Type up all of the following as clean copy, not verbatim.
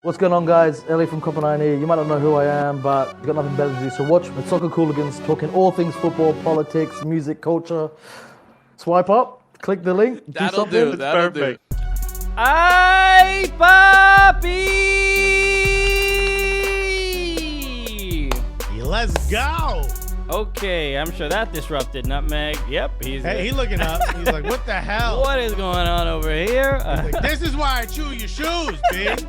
What's going on, guys? Ellie from Copenhagen here. You might not know who I am, but you've got nothing better to do. So watch with Soccer Cooligans, talking all things football, politics, music, culture. Swipe up, click the link, That'll do. That'll do. Ay, papi! Let's go. Okay, I'm sure that disrupted Nutmeg. Yep, He's looking up. He's like, what the hell? What is going on over here? Like, this is why I chew your shoes, big.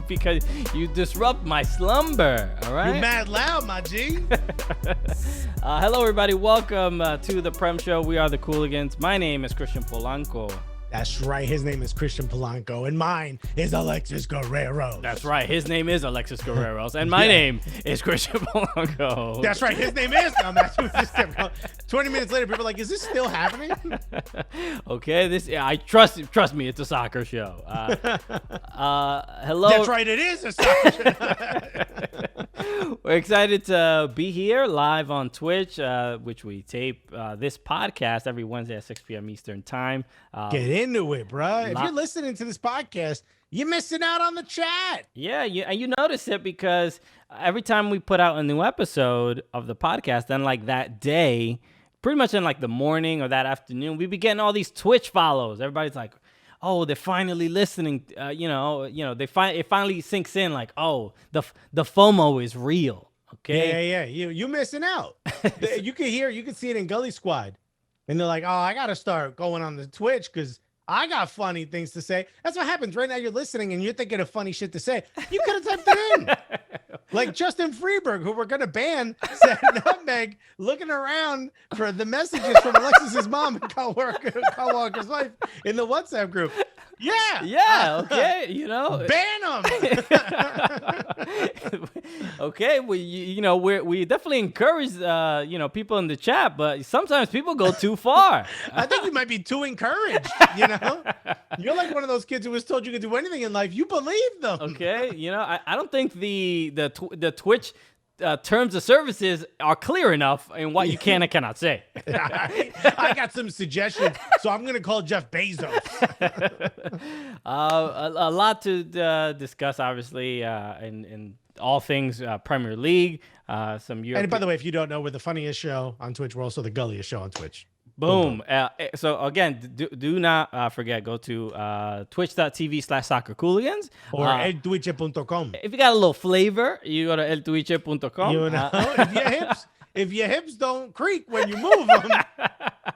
Because you disrupt my slumber, all right? You mad loud, my G. Hello, everybody. Welcome to the PREM show. We are the Cooligans. My name is Christian Polanco. That's right. His name is Christian Polanco, and mine is Alexis Guerrero. That's right. His name is Alexis Guerreros, and my name is Christian Polanco. That's right. His name is. Just kept going. 20 minutes later, people are like, "Is this still happening?" Okay, I trust me. It's a soccer show. Hello. That's right. It is a soccer show. We're excited to be here live on Twitch, which we tape this podcast every Wednesday at 6 p.m. Eastern Time. Get into it, bro. If you're listening to this podcast, you're missing out on the chat. Yeah, and you notice it because every time we put out a new episode of the podcast, then like that day, pretty much in like the morning or that afternoon, we be getting all these Twitch follows. Everybody's like, oh, they're finally listening. It finally sinks in like, oh, the FOMO is real. Okay. Yeah. You missing out. You can see it in Gully Squad. And they're like, oh, I got to start going on the Twitch because I got funny things to say. That's what happens. Right now you're listening and you're thinking of funny shit to say. You could have typed it in. Like Justin Freeberg, who we're going to ban, said Nutmeg looking around for the messages from Alexis's mom and co-worker's wife in the WhatsApp group. Yeah. Okay. Ban them. Okay. We definitely encourage, people in the chat, but sometimes people go too far. I think you might be too encouraged. You're like one of those kids who was told you could do anything in life. You believe them. Okay. I don't think the Twitch terms of services are clear enough in what you can and cannot say. I got some suggestions, so I'm going to call Jeff Bezos. A lot to discuss, obviously, in all things Premier League. Some Europe. And by the way, if you don't know, we're the funniest show on Twitch. We're also the gulliest show on Twitch. Boom. So again, do not forget, go to twitch.tv/soccercooligans or eltwitche.com. If you got a little flavor, you go to eltwitche.com. If your hips don't creak when you move them,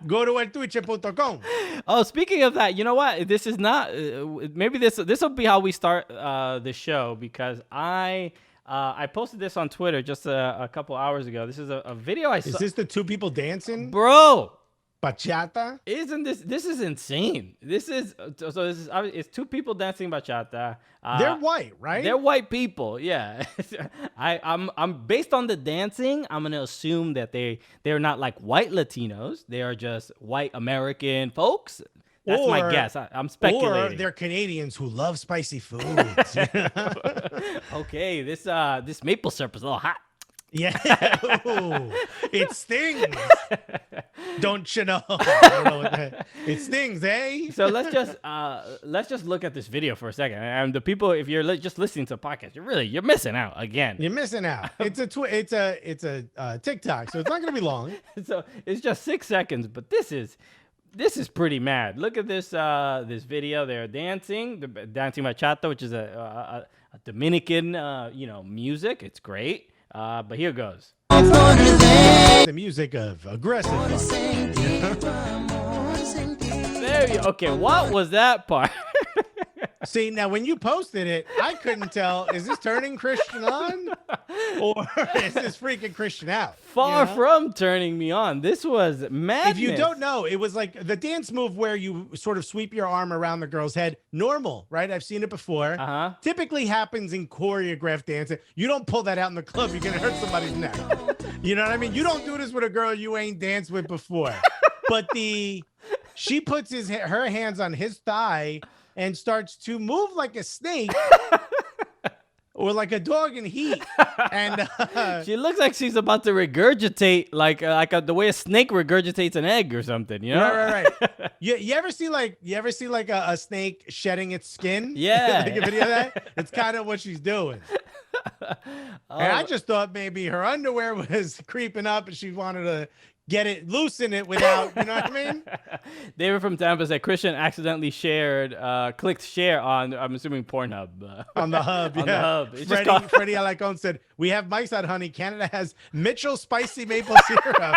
go to eltwitche.com. Oh, speaking of that, you know what? This is not. Maybe this will be how we start the show, because I posted this on Twitter just a couple hours ago. This is a video I saw. Is this the two people dancing? Bro. Bachata? Isn't this is insane? It's two people dancing bachata. They're white, right? They're white people, yeah. I'm based on the dancing, I'm gonna assume that they're not like white Latinos. They are just white American folks. That's my guess. I'm speculating. Or they're Canadians who love spicy foods. Okay, this maple syrup is a little hot. Yeah, ooh, it stings. Don't you know? I don't know it stings, eh? So let's just look at this video for a second. And the people, if you're just listening to a podcast, you're missing out again. You're missing out. It's a TikTok, so it's not gonna be long. So it's just 6 seconds, but this is pretty mad. Look at this video. They're dancing bachata, which is a Dominican music. It's great. But here goes. The music of aggressive. There you. Okay, what was that part? See, now when you posted it, I couldn't tell, is this turning Christian on or is this freaking Christian out? Far from turning me on. This was madness. If you don't know, it was like the dance move where you sort of sweep your arm around the girl's head. Normal, right? I've seen it before. Typically happens in choreographed dancing. You don't pull that out in the club. You're going to hurt somebody's neck. You know what I mean? You don't do this with a girl you ain't danced with before. But she puts her hands on his thigh and starts to move like a snake or like a dog in heat. And she looks like she's about to regurgitate, like the way a snake regurgitates an egg or something. You know? right. You ever see like a snake shedding its skin? Yeah. Like a video of that. It's kind of what she's doing. And I just thought maybe her underwear was creeping up, and she wanted to get it, loosen it without, you know what I mean? David from Tampa said Christian accidentally clicked share on, I'm assuming Pornhub. On the hub, on yeah. the hub. It's just Freddie Alarcon said, we have mice out, honey. Canada has Mitchell spicy maple syrup.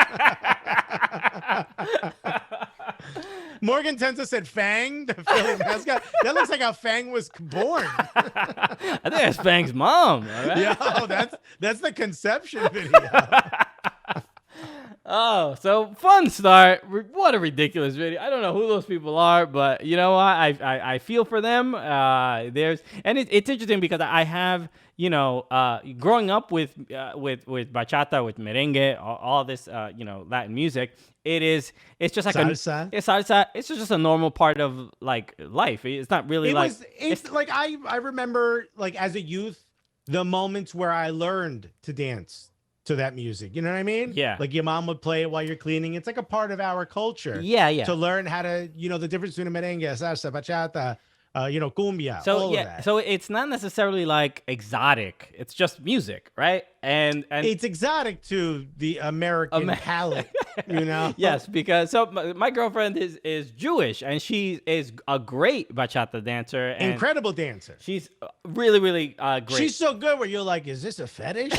Morgan Tensa said Fang, the Philly mascot. That looks like how Fang was born. I think that's Fang's mom. Right? Yeah, that's the conception video. Oh, so fun start. What a ridiculous video. I don't know who those people are, but you know what? I feel for them. It's interesting because I have, growing up with bachata, with merengue, all this, Latin music. It's just like salsa. It's salsa. It's just a normal part of like life. It's not really it's like I remember like as a youth, the moments where I learned to dance to that music. You know what I mean? Yeah. Like your mom would play it while you're cleaning. It's like a part of our culture. Yeah. To learn how to, the difference between a merengue, salsa, bachata, cumbia, all of that. So it's not necessarily like exotic. It's just music, right? And it's exotic to the American palate, Yes, because my girlfriend is Jewish, and she is a great bachata dancer. And incredible dancer. She's really, really great. She's so good where you're like, is this a fetish?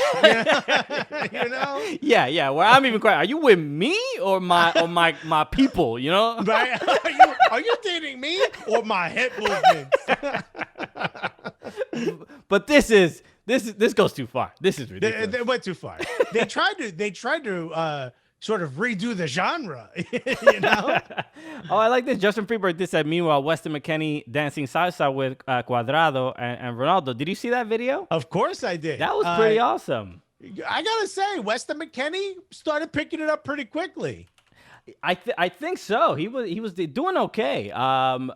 Yeah. Where I'm even quiet. Are you with me or my people? Right? Are you dating me or my hip movements? But this goes too far. This is ridiculous. They went too far. They tried to sort of redo the genre. Oh, I like this. Justin Freeberg did said, meanwhile, Weston McKennie dancing salsa with Cuadrado and Ronaldo. Did you see that video? Of course I did. That was pretty awesome. I gotta say, Weston McKennie started picking it up pretty quickly. I think so. He was doing okay. And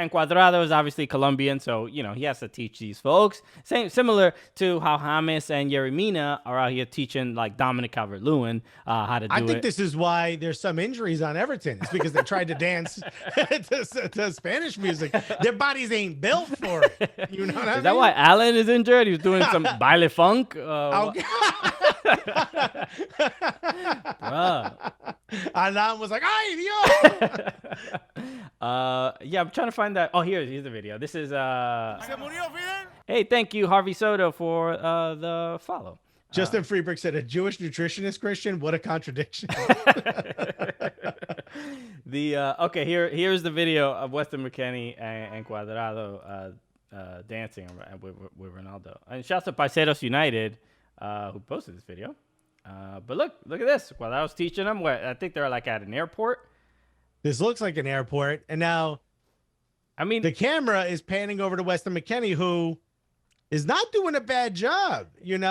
Cuadrado is obviously Colombian, so he has to teach these folks. Similar to how James and Yeremina are out here teaching like Dominic Calvert-Lewin how to do it. I think this is why there's some injuries on Everton. It's because they tried to dance to Spanish music. Their bodies ain't built for it. You know what I mean? Is that why Alan is injured? He was doing some baile funk. Okay. Alan was like, "Ay, Dios!" Yeah, I'm trying to find that. Oh, here's the video. This is Hey, thank you, Harvey Soto, for the follow. Justin Freeberg said, "A Jewish nutritionist, Christian? What a contradiction!" Okay, here's the video of Weston McKennie and Cuadrado dancing with Ronaldo. And shouts to Parceros United, who posted this video. But look at this. Cuadrado's teaching them. I think they're like at an airport. This looks like an airport, and now, the camera is panning over to Weston McKennie, who is not doing a bad job. This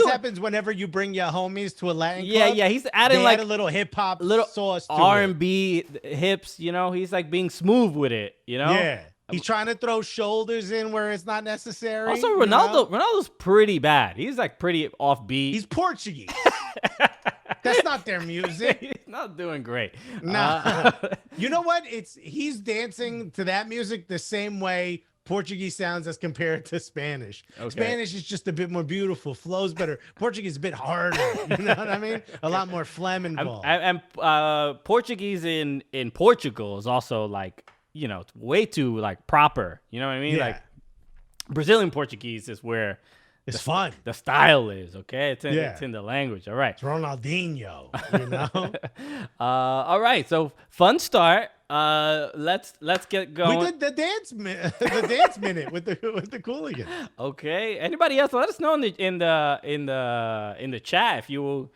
happens whenever you bring your homies to a Latin club. Yeah, he's adding they like add a little hip hop sauce to R&B hips. He's like being smooth with it. Yeah. He's trying to throw shoulders in where it's not necessary. Also, Ronaldo's pretty bad. He's like pretty offbeat. He's Portuguese. That's not their music. He's not doing great. Nah. You know what? He's dancing to that music the same way Portuguese sounds as compared to Spanish. Okay. Spanish is just a bit more beautiful, flows better. Portuguese is a bit harder. You know what I mean? A lot more phlegm involved. And Portuguese in Portugal is also like, way too like proper. You know what I mean? Yeah. Like Brazilian Portuguese is where it's fun. The style is okay. It's in the language. All right. It's Ronaldinho. All right. So fun start. Let's get going. We did the dance minute with the Cooligans. Okay. Anybody else? Let us know in the chat if you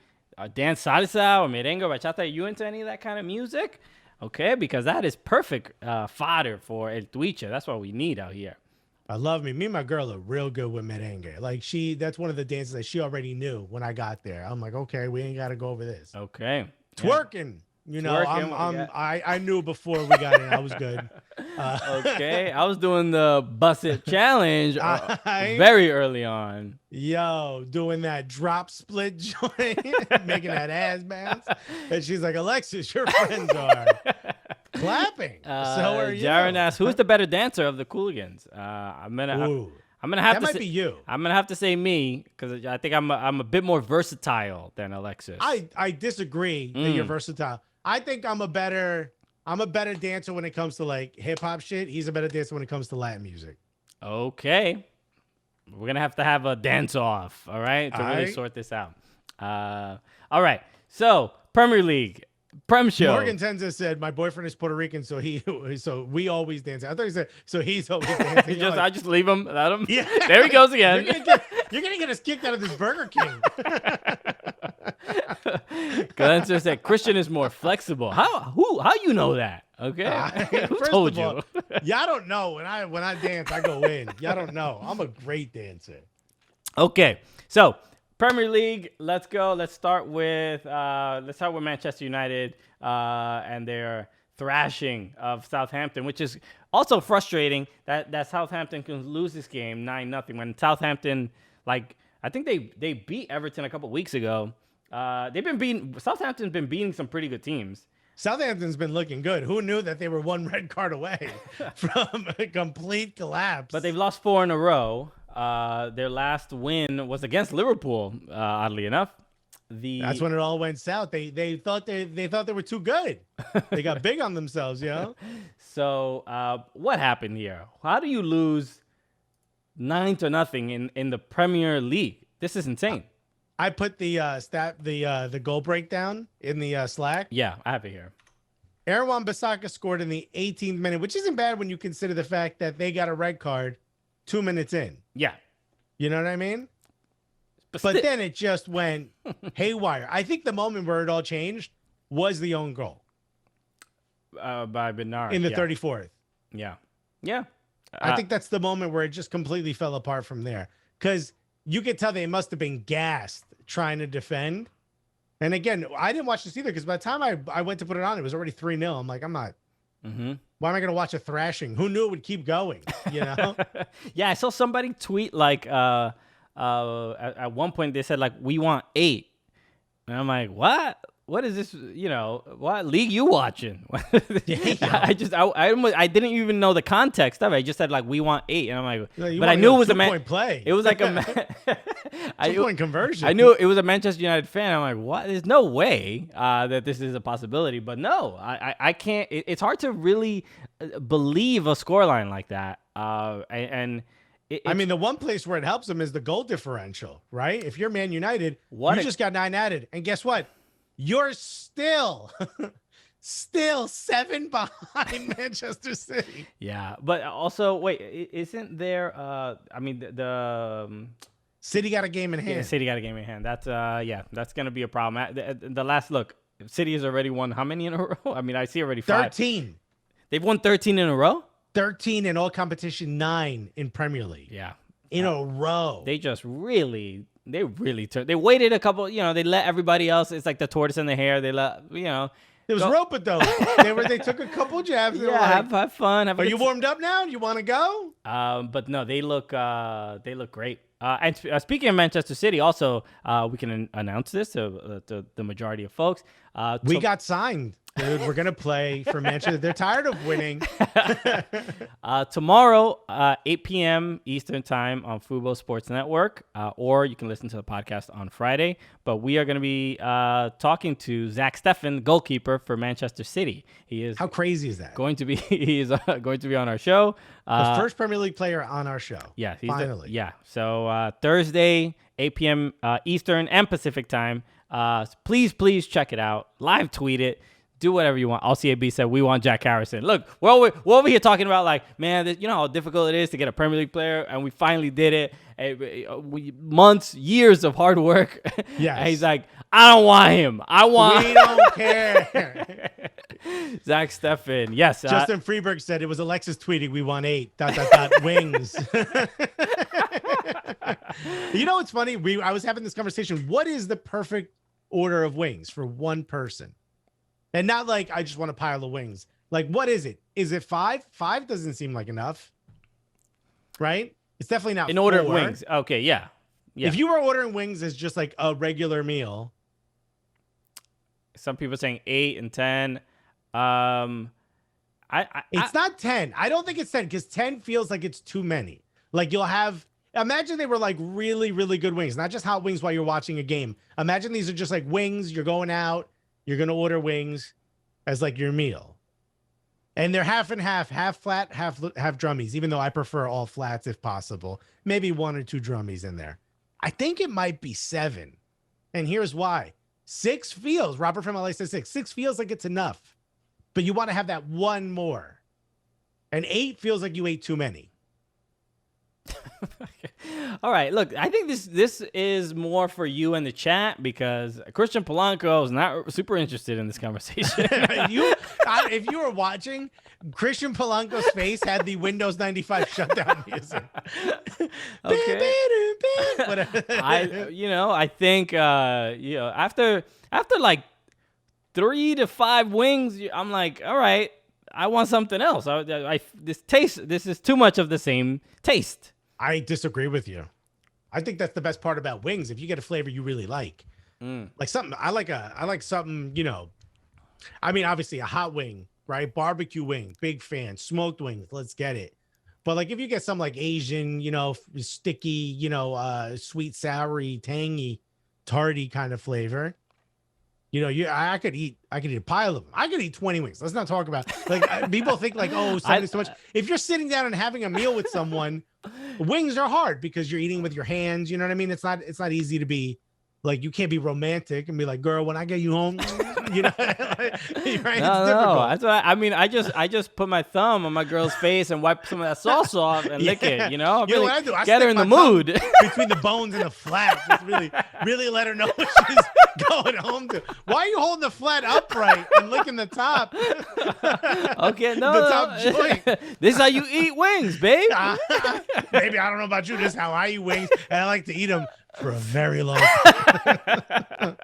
dance salsa or merengue, bachata. Are you into any of that kind of music? Okay, because that is perfect fodder for El Tuiche. That's what we need out here. I love me. Me and my girl are real good with merengue. Like that's one of the dances that she already knew when I got there. I'm like, okay, we ain't got to go over this. Okay. Twerking You know, Twerking, what we got? I knew before we got in. I was good. Okay, I was doing the Bust It challenge very early on. Yo, doing that drop split joint, making that ass bounce. And she's like, Alexis, your friends are clapping. So are you. Jaron asked, who's the better dancer of the Cooligans? I'm gonna have that to might say, be you. I'm gonna have to say me because I think I'm a bit more versatile than Alexis. I disagree that you're versatile. I think I'm a better dancer when it comes to like hip hop shit. He's a better dancer when it comes to Latin music. Okay. We're going to have a dance off, all right, to really sort this out. All right. So, Premier League, Prem show. Morgan Tenza said, my boyfriend is Puerto Rican, so we always dance. I thought he said, so he's always dancing. I just leave him, let him. Yeah. There he goes again. You're going to get us kicked out of this Burger King. Glenn said, Christian is more flexible. How you know that? Okay. Who told you? Y'all don't know. When I dance, I go in. Y'all don't know. I'm a great dancer. Okay. So, Premier League, let's go. Let's start with Manchester United and their thrashing of Southampton, which is also frustrating that Southampton can lose this game 9-0 when Southampton, like, I think they beat Everton a couple weeks ago. Southampton's been beating some pretty good teams. Southampton's been looking good. Who knew that they were one red card away from a complete collapse? But they've lost 4 in a row. Their last win was against Liverpool, oddly enough. That's when it all went south. They thought they were too good. They got big on themselves, you know? So what happened here? How do you lose 9-0 in the Premier League? This is insane. I put the goal breakdown in the Slack. Yeah, I have it here. Aaron Wan-Bissaka scored in the 18th minute, which isn't bad when you consider the fact that they got a red card 2 minutes in. Yeah. You know what I mean? But then it just went haywire. I think the moment where it all changed was the own goal. By Bernard. In the 34th. Yeah. Yeah. I think that's the moment where it just completely fell apart from there. Because you could tell they must have been gassed trying to defend. And again, I didn't watch this either because by the time I went to put it on, it was already 3-0. I'm like, I'm not. Mm-hmm. Why am I going to watch a thrashing? Who knew it would keep going? You know? Yeah, I saw somebody tweet like at one point they said like we want 8. And I'm like, what? What is this? You know, what league you watching? I didn't even know the context of it. I just said like we want 8, and I'm like, but I knew it was a point play. It was like a 2-point conversion. I knew it was a Manchester United fan. I'm like, what? There's no way that this is a possibility. But no, I can't. It's hard to really believe a scoreline like that. I mean, the one place where it helps them is the goal differential, right? If you're Man United, you just got 9 added, and guess what? You're still 7 behind Manchester City. Yeah, but also, wait, isn't there? I mean, the City got a game in hand. Yeah, City got a game in hand. That's that's gonna be a problem. The last look, City has already won how many in a row? I mean, I see already 5. 13. They've won 13 in a row. 13 in all competition, 9 in Premier League. Yeah, in a row. They just really. They waited a couple, they let everybody else. It's like the tortoise and the hare. They let, It was rope though. They took a couple jabs. Yeah, have fun. Are you warmed up now? You want to go? But no, they look great. And speaking of Manchester City, also, we can announce this to the majority of folks. We got signed. Dude, we're going to play for Manchester. They're tired of winning. Tomorrow, 8 p.m. Eastern Time on Fubo Sports Network, or you can listen to the podcast on Friday. But we are going to be talking to Zach Steffen, goalkeeper for Manchester City. He is. How crazy is that? He is going to be on our show. The first Premier League player on our show. Yeah, finally. So Thursday, 8 p.m. Eastern and Pacific Time. Please check it out. Live tweet it. Do whatever you want. LCAB said, we want Jack Harrison. Look, we're over here talking about like, man, you know how difficult it is to get a Premier League player, and we finally did it. Months, years of hard work. Yeah. And he's like, I don't want him. We don't care. Zach Steffen. Yes. Justin Freeberg said it was Alexis tweeting, we want 8, ... wings. You know what's funny? I was having this conversation. What is the perfect order of wings for one person? And not like I just want a pile of wings. Like, what is it? Is it 5? 5 doesn't seem like enough, right? It's definitely not In order of 4. wings. Okay, yeah. Yeah. If you were ordering wings as just like a regular meal, Some people are saying 8 and 10. it's not 10. I don't think it's 10 because 10 feels like it's too many. Like you'll have, imagine they were like really, really good wings, not just hot wings while you're watching a game. Imagine these are just like wings. You're going out, you're going to order wings as like your meal. And they're half and half flat, half drummies, even though I prefer all flats if possible. Maybe 1 or 2 drummies in there. I think it might be 7. And here's why. 6 feels, Robert from LA says 6. 6 feels like it's enough, but you want to have that one more. And 8 feels like you ate too many. All right, look, I think this is more for you in the chat because Christian Polanco is not super interested in this conversation. If you were watching, Christian Polanco's face had the Windows 95 shutdown music. Okay. I think after like 3 to 5 wings, I'm like, all right, I want something else. This is too much of the same taste. I disagree with you. I think that's the best part about wings. If you get a flavor you really like something, I like something, I mean, obviously a hot wing, right? Barbecue wing, big fan, smoked wings. Let's get it. But like, if you get some like Asian, sticky, sweet, soury, tangy, tarty kind of flavor, I could eat a pile of them. I could eat 20 wings. Let's not talk about like people think like, oh, something's too much. If you're sitting down and having a meal with someone, wings are hard because you're eating with your hands. You know what I mean? It's not easy to be like, you can't be romantic and be like, girl, when I get you home, right? No. That's what I mean. I just put my thumb on my girl's face and wipe some of that sauce off and lick it. Really what I do? I get her in the mood between the bones and the flat. Just really let her know what she's going home to. Why are you holding the flat upright and licking the top? Okay, the top joint. This is how you eat wings, babe. Maybe I don't know about you. This is how I eat wings, and I like to eat them for a very long time.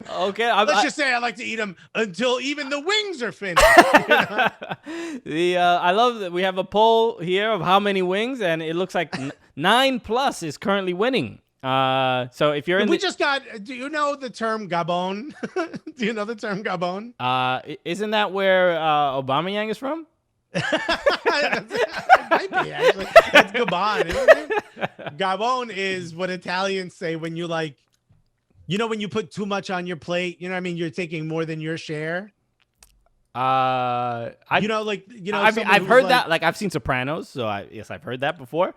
Okay, let's just say I like to eat them until even the wings are finished. I love that we have a poll here of how many wings, and it looks like 9+ is currently winning. So if you're in, do you know the term Gabon? Do you know the term Gabon? Isn't that where Aubameyang is from? It might be, actually. It's Gabon, isn't it? Gabon is what Italians say when you like, when you put too much on your plate, you know what I mean? You're taking more than your share. I've heard that. Like, I've seen Sopranos, so I've heard that before.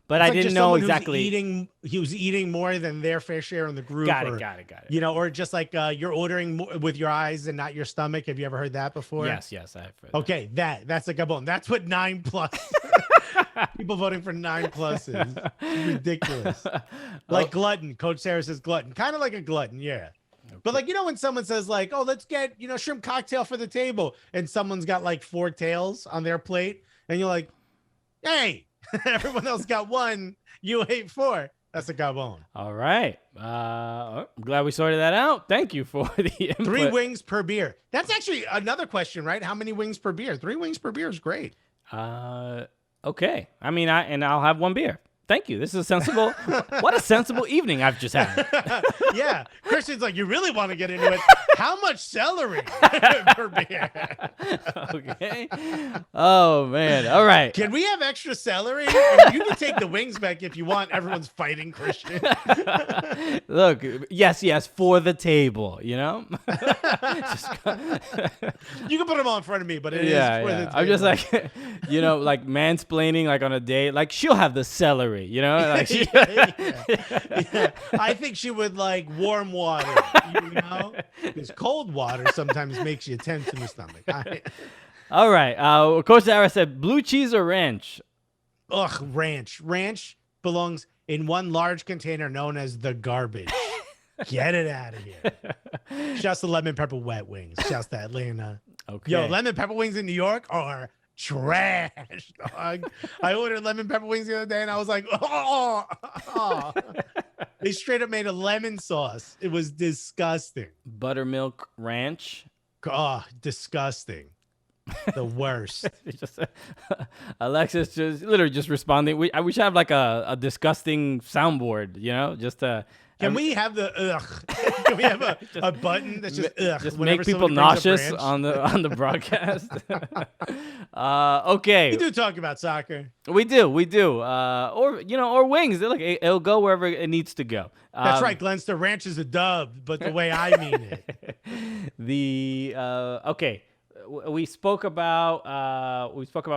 But I didn't know exactly. He was eating more than their fair share in the group. Got it. Or just like you're ordering more with your eyes and not your stomach. Have you ever heard that before? Yes, I've heard. Okay, that's a Gabon. That's what 9+. People voting for 9+ is ridiculous. Like glutton. Coach Sarah says glutton. Kind of like a glutton, yeah. Okay. But like, when someone says like, oh, let's get, shrimp cocktail for the table, and someone's got like 4 tails on their plate, and you're like, hey, everyone else got 1, you ate 4. That's a Gabon. All right. I'm glad we sorted that out. Thank you for the input. 3 wings per beer. That's actually another question, right? How many wings per beer? 3 wings per beer is great. Okay. I mean, I'll have 1 beer. Thank you. This is a sensible. What a sensible evening I've just had. Yeah. Christian's like, you really want to get into it. How much celery per beer? Okay. Oh, man. All right. Can we have extra celery? I mean, you can take the wings back if you want. Everyone's fighting Christian. Look, yes, for the table, You can put them all in front of me, but it is for the table. I'm just like, like mansplaining, like on a date. Like, she'll have the celery. Like yeah. I think she would like warm water, because cold water sometimes makes you tense in the stomach. All right. Coach Sarah said blue cheese or ranch? Ugh, ranch. Ranch belongs in one large container known as the garbage. Get it out of here. Shouts to lemon pepper wet wings. Shouts to Atlanta. Okay. Yo, lemon pepper wings in New York are trash, dog. I ordered lemon pepper wings the other day and I was like, oh. They straight up made a lemon sauce. It was disgusting. Buttermilk ranch. Oh, disgusting. The worst. Just, Alexis just literally just responding. We should have like a disgusting soundboard, just Can we have the ugh? Can we have a button that's just ugh? just whenever make people somebody brings a nauseous branch? on the broadcast. Okay, We do talk about soccer. we do, or wings. Look, it'll go wherever it needs to go. That's right, Glenster. Ranch is a dub, but the way I mean it. Okay. We spoke about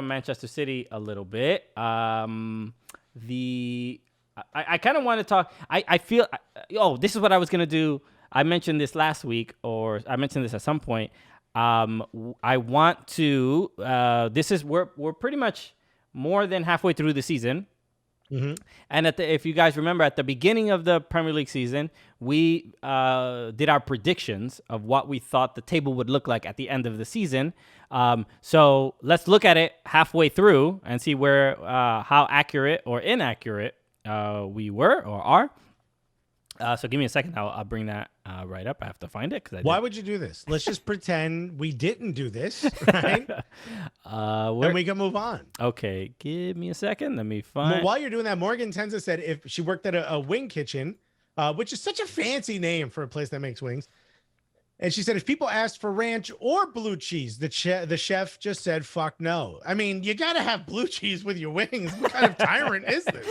Manchester City a little bit. I kind of want to talk. I feel this is what I was gonna do. I mentioned this last week, or I mentioned this at some point. I want to. We're pretty much more than halfway through the season. Mm-hmm. And if you guys remember, at the beginning of the Premier League season, we did our predictions of what we thought the table would look like at the end of the season. So let's look at it halfway through and see where how accurate or inaccurate we were or are. So give me a second. I'll bring that right up. I have to find it. Why would you do this? Let's just pretend we didn't do this, right? And we can move on. Okay, give me a second. Let me find. Well, while you're doing that, Morgan Tenza said if she worked at a wing kitchen, which is such a fancy name for a place that makes wings. And she said, if people asked for ranch or blue cheese, the chef just said, fuck no. I mean, you got to have blue cheese with your wings. What kind of tyrant is this?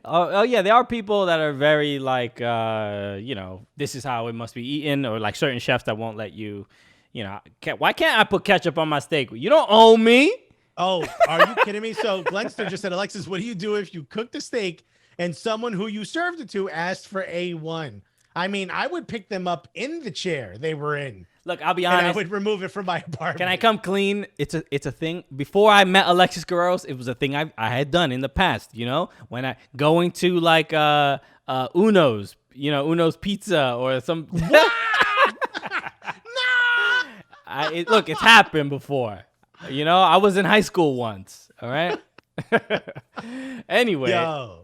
Oh yeah, there are people that are very like, this is how it must be eaten, or like certain chefs that won't let you, why can't I put ketchup on my steak? You don't owe me. Oh, are you kidding me? So Glenster just said, Alexis, what do you do if you cooked a steak and someone who you served it to asked for A1? I mean, I would pick them up in the chair they were in. Look, I'll be honest. And I would remove it from my apartment. Can I come clean? It's a thing. Before I met Alexis Guerreros, it was a thing I had done in the past. When I going to like Uno's, Uno's Pizza or some. No. Look, it's happened before. I was in high school once. All right. Anyway. Yo.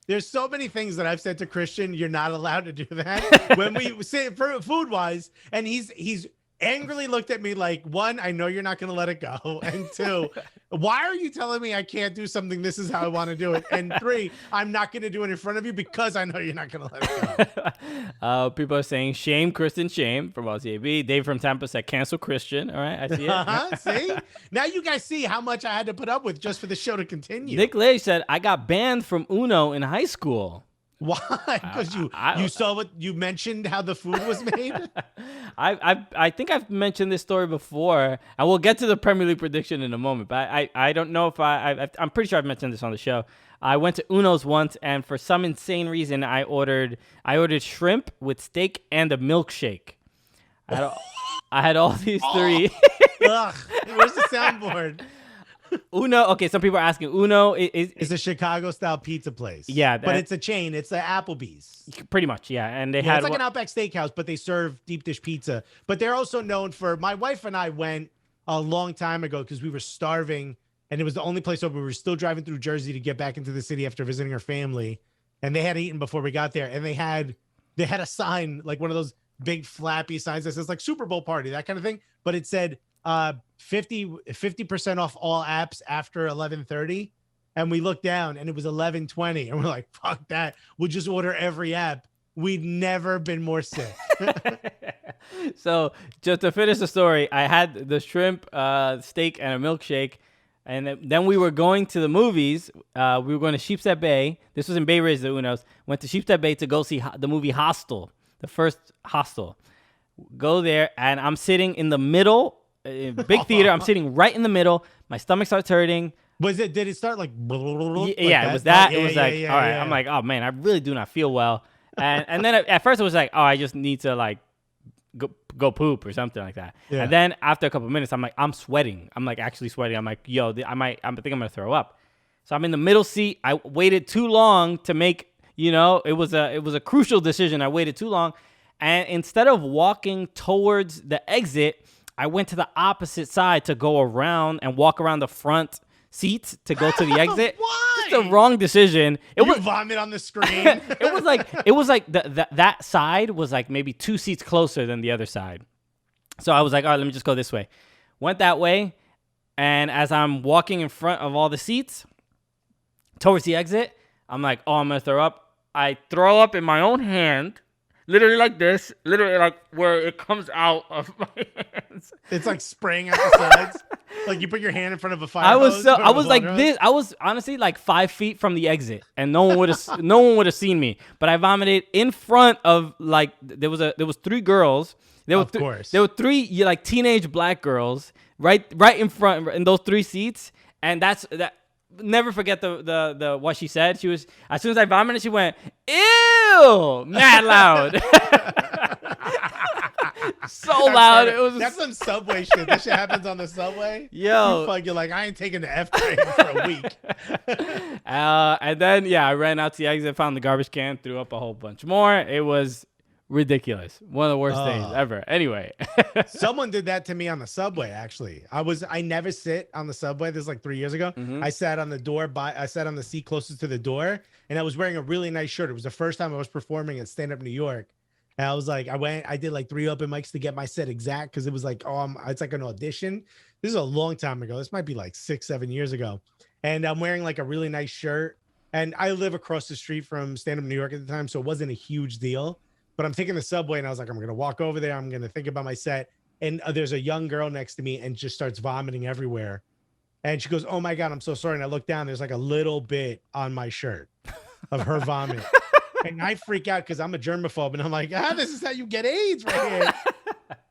There's so many things that I've said to Christian, you're not allowed to do that when we say for food wise, and he's angrily looked at me like, one, I know you're not going to let it go, and two, why are you telling me I can't do something? This is how I want to do it, and three, I'm not going to do it in front of you because I know you're not going to let it go. People are saying shame Kristen, shame from LCAB. Dave from Tampa said cancel Christian. All right, I see it. See, now you guys see how much I had to put up with just for the show to continue. Nick Lay said I got banned from Uno in high school. Why? Because you saw what you mentioned, how the food was made. I think I've mentioned this story before, and we'll get to the Premier League prediction in a moment. But I don't know if I'm pretty sure I've mentioned this on the show. I went to Uno's once, and for some insane reason, I ordered shrimp with steak and a milkshake. I had all these three. Ugh, where's the soundboard? Uno. Okay, some people are asking. Uno is a Chicago-style pizza place. Yeah, but it's a chain. It's the Applebee's. Pretty much, yeah. And it's like an Outback Steakhouse, but they serve deep dish pizza. But they're also known for. My wife and I went a long time ago because we were starving, and it was the only place open. We were still driving through Jersey to get back into the city after visiting our family, and they had eaten before we got there. And they had a sign, like one of those big flappy signs that says like Super Bowl party, that kind of thing. But it said 50% off all apps after 11:30, and we looked down and it was 11:20, and we're like, fuck that, we'll just order every app. We'd never been more sick. So just to finish the story, I had the shrimp, steak, and a milkshake, and then we were going to the movies. We were going to Sheepshead Bay. This was in Bay Ridge, the Unos. Went to Sheepshead Bay to go see the movie Hostel, the first Hostel. Go there, and I'm sitting in the middle. Big theater. I'm sitting right in the middle. My stomach starts hurting. Did it start like? Yeah, it was that. It was like, all right. I'm like, oh man, I really do not feel well. And then at first it was like, oh, I just need to like go poop or something like that. Yeah. And then after a couple of minutes, I'm like, I'm sweating. I'm like actually sweating. I'm like, yo, I think I'm gonna throw up. So I'm in the middle seat. I waited too long to make. It was a crucial decision. I waited too long, and instead of walking towards the exit, I went to the opposite side to go around and walk around the front seats to go to the exit. Why? It's the wrong decision. You vomit on the screen. it was like that side was like maybe 2 seats closer than the other side. So I was like, all right, let me just go this way. Went that way, and as I'm walking in front of all the seats towards the exit, I'm like, oh, I'm gonna throw up. I throw up in my own hand. Literally like this, literally like where it comes out of my hands. It's like spraying out the sides. Like you put your hand in front of a fire hose. I was like this. I was honestly like 5 feet from the exit, and no one would have seen me. But I vomited in front of like there was 3 girls. Of course. There were 3 like teenage black girls right in front in those 3 seats, and that. Never forget the what she said. She was, as soon as I vomited, she went, "Ew!" Mad loud. So loud. It was. That's some subway shit. That shit happens on the subway. Yo, you're like, I ain't taking the F train for a week. And then I ran out to the exit, found the garbage can, threw up a whole bunch more. It was ridiculous. One of the worst days ever. Anyway. Someone did that to me on the subway, actually. I never sit on the subway. This is like 3 years ago. Mm-hmm. I sat on the seat closest to the door, and I was wearing a really nice shirt. It was the first time I was performing at Stand Up New York. And I was like, I did like 3 open mics to get my set exact, because it was like, it's like an audition. This is a long time ago. This might be like 6-7 years ago. And I'm wearing like a really nice shirt. And I live across the street from Stand Up New York at the time, so it wasn't a huge deal. But I'm taking the subway, and I was like, I'm going to walk over there. I'm going to think about my set. And there's a young girl next to me and just starts vomiting everywhere. And she goes, oh, my God, I'm so sorry. And I look down. There's like a little bit on my shirt of her vomit. And I freak out because I'm a germaphobe. And I'm like, this is how you get AIDS right here.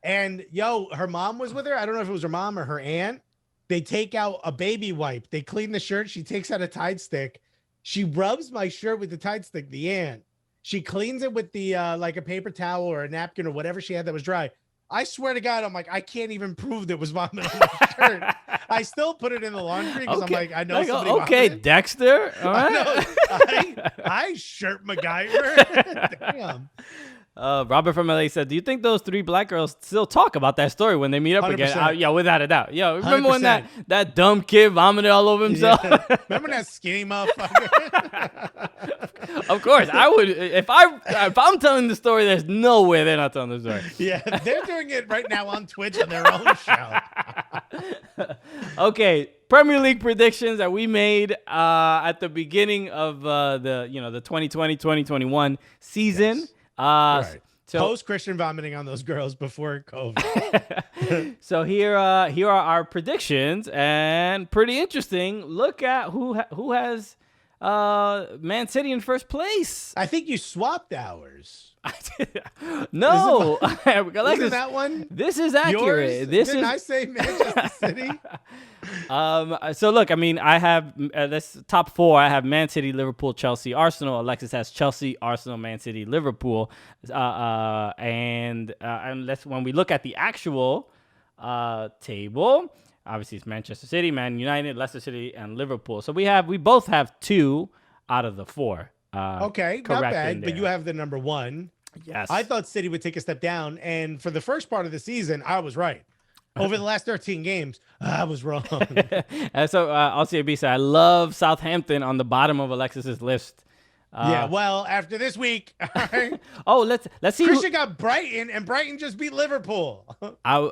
And, her mom was with her. I don't know if it was her mom or her aunt. They take out a baby wipe. They clean the shirt. She takes out a Tide stick. She rubs my shirt with the Tide stick, the aunt. She cleans it with the like a paper towel or a napkin or whatever she had that was dry. I swear to God, I'm like, I can't even prove there was vomit on my shirt. I still put it in the laundry because I'm like, I know somebody vomited. Dexter. All right. I shirt MacGyver. Damn. Robert from LA said, do you think those 3 black girls still talk about that story when they meet up 100%. again? Yeah, without a doubt. Yo, remember 100%. when that dumb kid vomited all over himself? Yeah. Remember that skinny motherfucker? Of course, I would. If I'm telling the story, there's no way they're not telling the story. Yeah, they're doing it right now on Twitch on their own show. Okay, Premier League predictions that we made at the beginning of the 2020-2021 season. Yes. Right. So post Christian vomiting on those girls before COVID. So here are our predictions, and pretty interesting. Look at who has Man City in first place. I think you swapped ours. No, Isn't that one? This is accurate. Yours? Didn't I say Manchester City? So look, I mean, I have this top 4. I have Man City, Liverpool, Chelsea, Arsenal. Alexis has Chelsea, Arsenal, Man City, Liverpool. And when we look at the actual table, obviously it's Manchester City, Man United, Leicester City, and Liverpool. So we both have 2 out of the 4. Okay, not bad. But you have the number 1. Yes. I thought City would take a step down, and for the first part of the season, I was right. Over the last 13 games, I was wrong. And so LCAB said, I love Southampton on the bottom of Alexis's list. Yeah, well, after this week, all right. Oh, let's see. Christian got Brighton, and Brighton just beat Liverpool.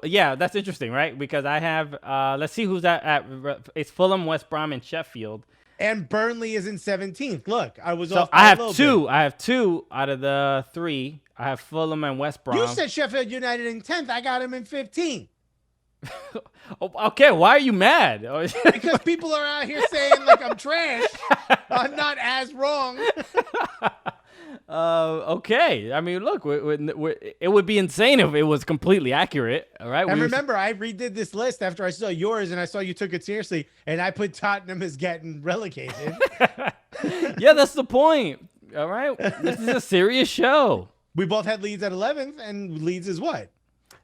Yeah, that's interesting, right? Because I have, let's see who's at it's Fulham, West Brom, and Sheffield. And Burnley is in 17th. Look, I was so off. I have 2. I have 2 out of the 3. I have Fulham and West Brom. You said Sheffield United in 10th. I got him in 15th. Okay, why are you mad? Because people are out here saying like I'm trash. I'm not as wrong. Okay. I mean, look, it would be insane if it was completely accurate. All right. And remember, I redid this list after I saw yours, and I saw you took it seriously, and I put Tottenham as getting relegated. Yeah, that's the point. All right. This is a serious show. We both had Leeds at 11th, and Leeds is what?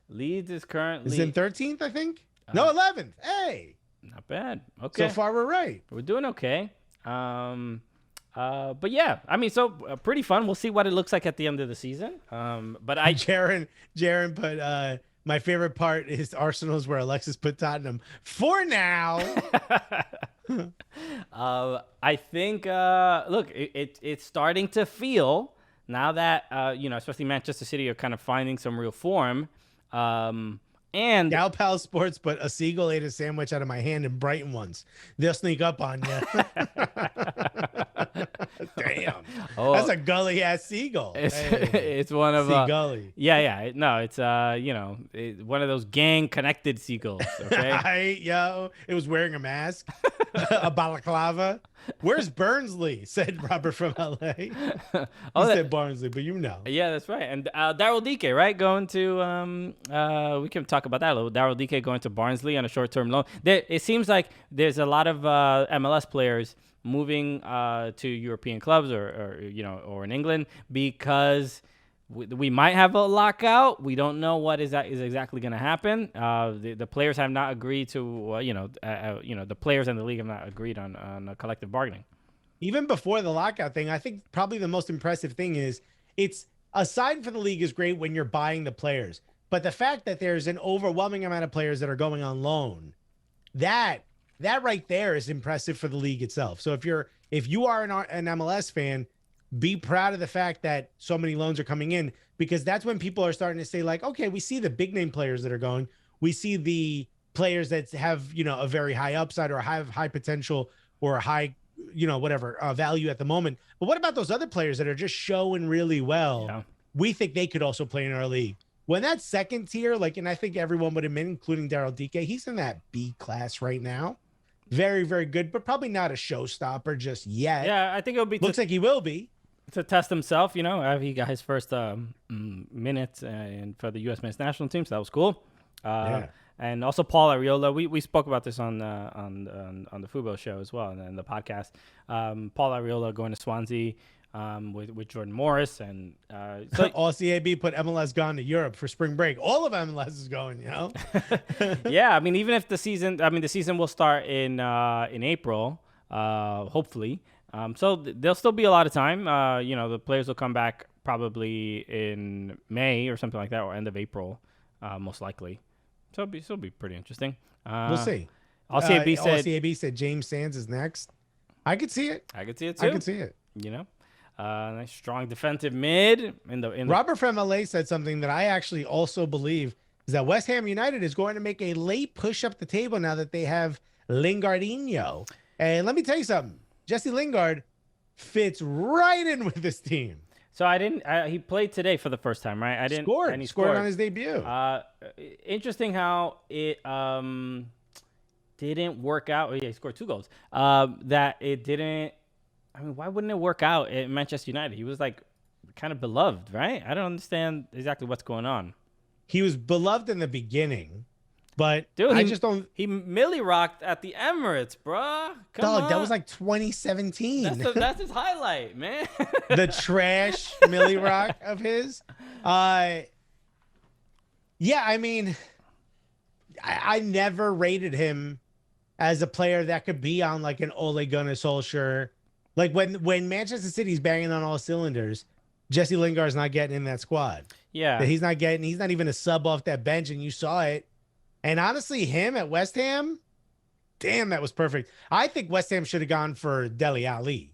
Leeds is currently in 13th, I think. No, 11th. Hey, not bad. Okay, so far we're right. We're doing okay. But yeah, I mean, so pretty fun. We'll see what it looks like at the end of the season. But Jaron put My favorite part is Arsenal's where Alexis put Tottenham for now. I think, look, it's starting to feel now that, especially Manchester City are kind of finding some real form. And Gal Pal Sports put a seagull ate a sandwich out of my hand in Brighton once. They'll sneak up on you. Damn. Oh, that's a gully ass seagull. It's one of gully. Yeah. No, it's one of those gang connected seagulls. Okay. It was wearing a mask, a balaclava. Where's Barnsley? Said Robert from LA. He said Barnsley, but you know. Yeah, that's right. And Daryl Dike, right? Going to we can talk about that a little. Daryl Dike going to Barnsley on a short-term loan. It seems like there's a lot of MLS players moving to European clubs or in England because we might have a lockout. We don't know what is exactly going to happen. The players have not agreed to, the players and the league have not agreed on a collective bargaining. Even before the lockout thing, I think probably the most impressive thing is it's aside for the league is great when you're buying the players, but the fact that there's an overwhelming amount of players that are going on loan, that right there is impressive for the league itself. So if you are an MLS fan, be proud of the fact that so many loans are coming in, because that's when people are starting to say like, okay, we see the big name players that are going. We see the players that have, a very high upside or have high potential or high, value at the moment. But what about those other players that are just showing really well? Yeah. We think they could also play in our league. When that second tier, and I think everyone would admit, including Daryl Dike, he's in that B class right now. Very, very good, but probably not a showstopper just yet. Yeah, I think it'll be. Looks like he will be. To test himself, he got his first minutes and for the U.S. men's national team, so that was cool. And also Paul Arriola, we spoke about this on the Fubo show as well, and then the podcast. Paul Arriola going to Swansea with Jordan Morris, and so all CAB put MLS gone to Europe for spring break. All of MLS is going, Yeah, I mean, even if the season will start in April, hopefully. So there'll still be a lot of time. The players will come back probably in May or something like that, or end of April, most likely. So it'll be pretty interesting. We'll see. CAB said James Sands is next. I could see it. I could see it too. I could see it. Nice strong defensive mid in the. Robert from LA said something that I actually also believe is that West Ham United is going to make a late push up the table now that they have Lingardinho. And let me tell you something. Jesse Lingard fits right in with this team. So he played today for the first time, right? I didn't. Scored. And he scored on his debut. Interesting how it didn't work out. Yeah, he scored 2 goals. That it didn't. I mean, why wouldn't it work out at Manchester United? He was kind of beloved, right? I don't understand exactly what's going on. He was beloved in the beginning. But dude, I just don't. He Millie rocked at the Emirates, bruh. Come on. That was 2017. That's his highlight, man. The trash Millie rock of his. Yeah, I mean, I never rated him as a player that could be on an Ole Gunnar Solskjaer. When Manchester City's banging on all cylinders, Jesse Lingard's not getting in that squad. Yeah, he's not even a sub off that bench, and you saw it. And honestly, him at West Ham, damn, that was perfect. I think West Ham should have gone for Dele Alli.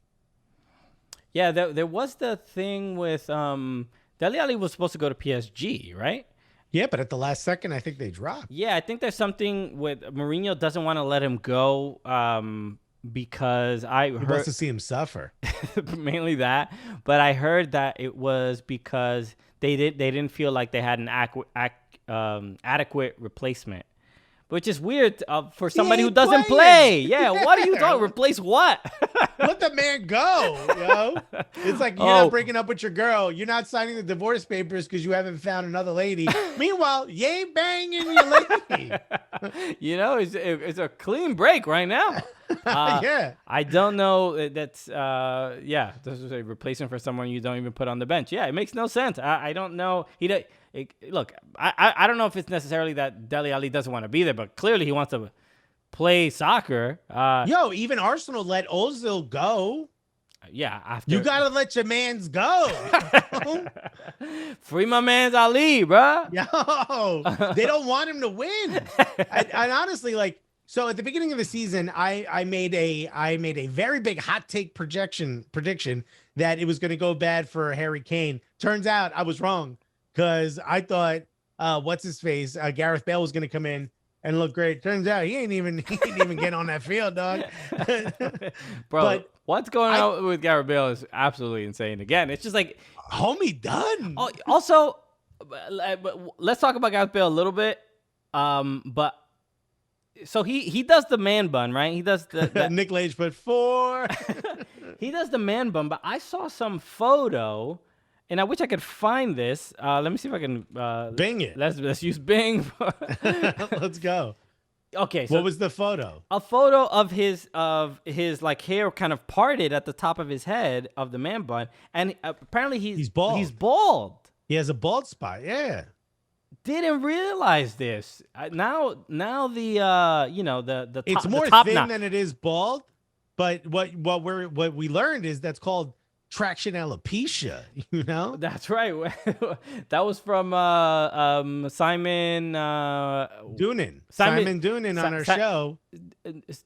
Yeah, there was the thing with Dele Alli was supposed to go to PSG, right? Yeah, but at the last second, I think they dropped. Yeah, I think there's something with Mourinho doesn't want to let him go because he wants to see him suffer. Mainly that, but I heard that it was because they didn't feel like they had an adequate replacement, which is weird for somebody who doesn't play. Yeah, what are you talking? Replace what? Let the man go, It's like you're not breaking up with your girl. You're not signing the divorce papers because you haven't found another lady. Meanwhile, yay banging your lady. It's a clean break right now. Yeah. I don't know. That's this is a replacement for someone you don't even put on the bench. Yeah, it makes no sense. I don't know. Look, I don't know if it's necessarily that Dele Alli doesn't want to be there, but clearly he wants to play soccer. Even Arsenal let Ozil go. Yeah, after You gotta let your mans go. free my man's Ali, bruh. Yo, they don't want him to win. And honestly, like, so at the beginning of the season, I made a very big hot take prediction that it was going to go bad for Harry Kane. Turns out I was wrong, because I thought what's his face, Gareth Bale, was going to come in and look great. Turns out he ain't even get on that field, dog. Bro, But what's going on with Gareth Bale is absolutely insane. Again, it's just like, homie done. oh, also, let's talk about Gareth Bale a little bit. But so he does the man bun, right? He does the Nick Lage put 4. he does the man bun, but I saw some photo, and I wish I could find this. Let me see if I can Bing it. Let's use Bing. Let's go. Okay, so What was the photo? a photo of his like hair kind of parted at the top of his head of the man bun, and apparently he's bald. He's bald. He has a bald spot. Yeah. Didn't realize this. Now the you know the top, It's more the top thin knot. than it is bald, but what we learned is that's called traction alopecia. You know, That's right. That was from Simon Doonan, Simon- Simon Doonan on our show.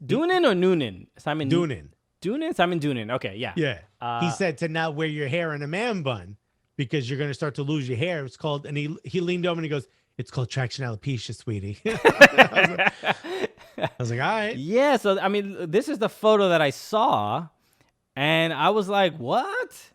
Doonan or Noonan? Simon Doonan. Doonan? Simon Doonan. Okay, yeah. Yeah, he said to not wear your hair in a man bun because you're going to start to lose your hair. It's called, and he leaned over and he goes, "It's called traction alopecia, sweetie." I was like, all right. Yeah, so I mean, this is the photo that I saw, and I was like, "What?"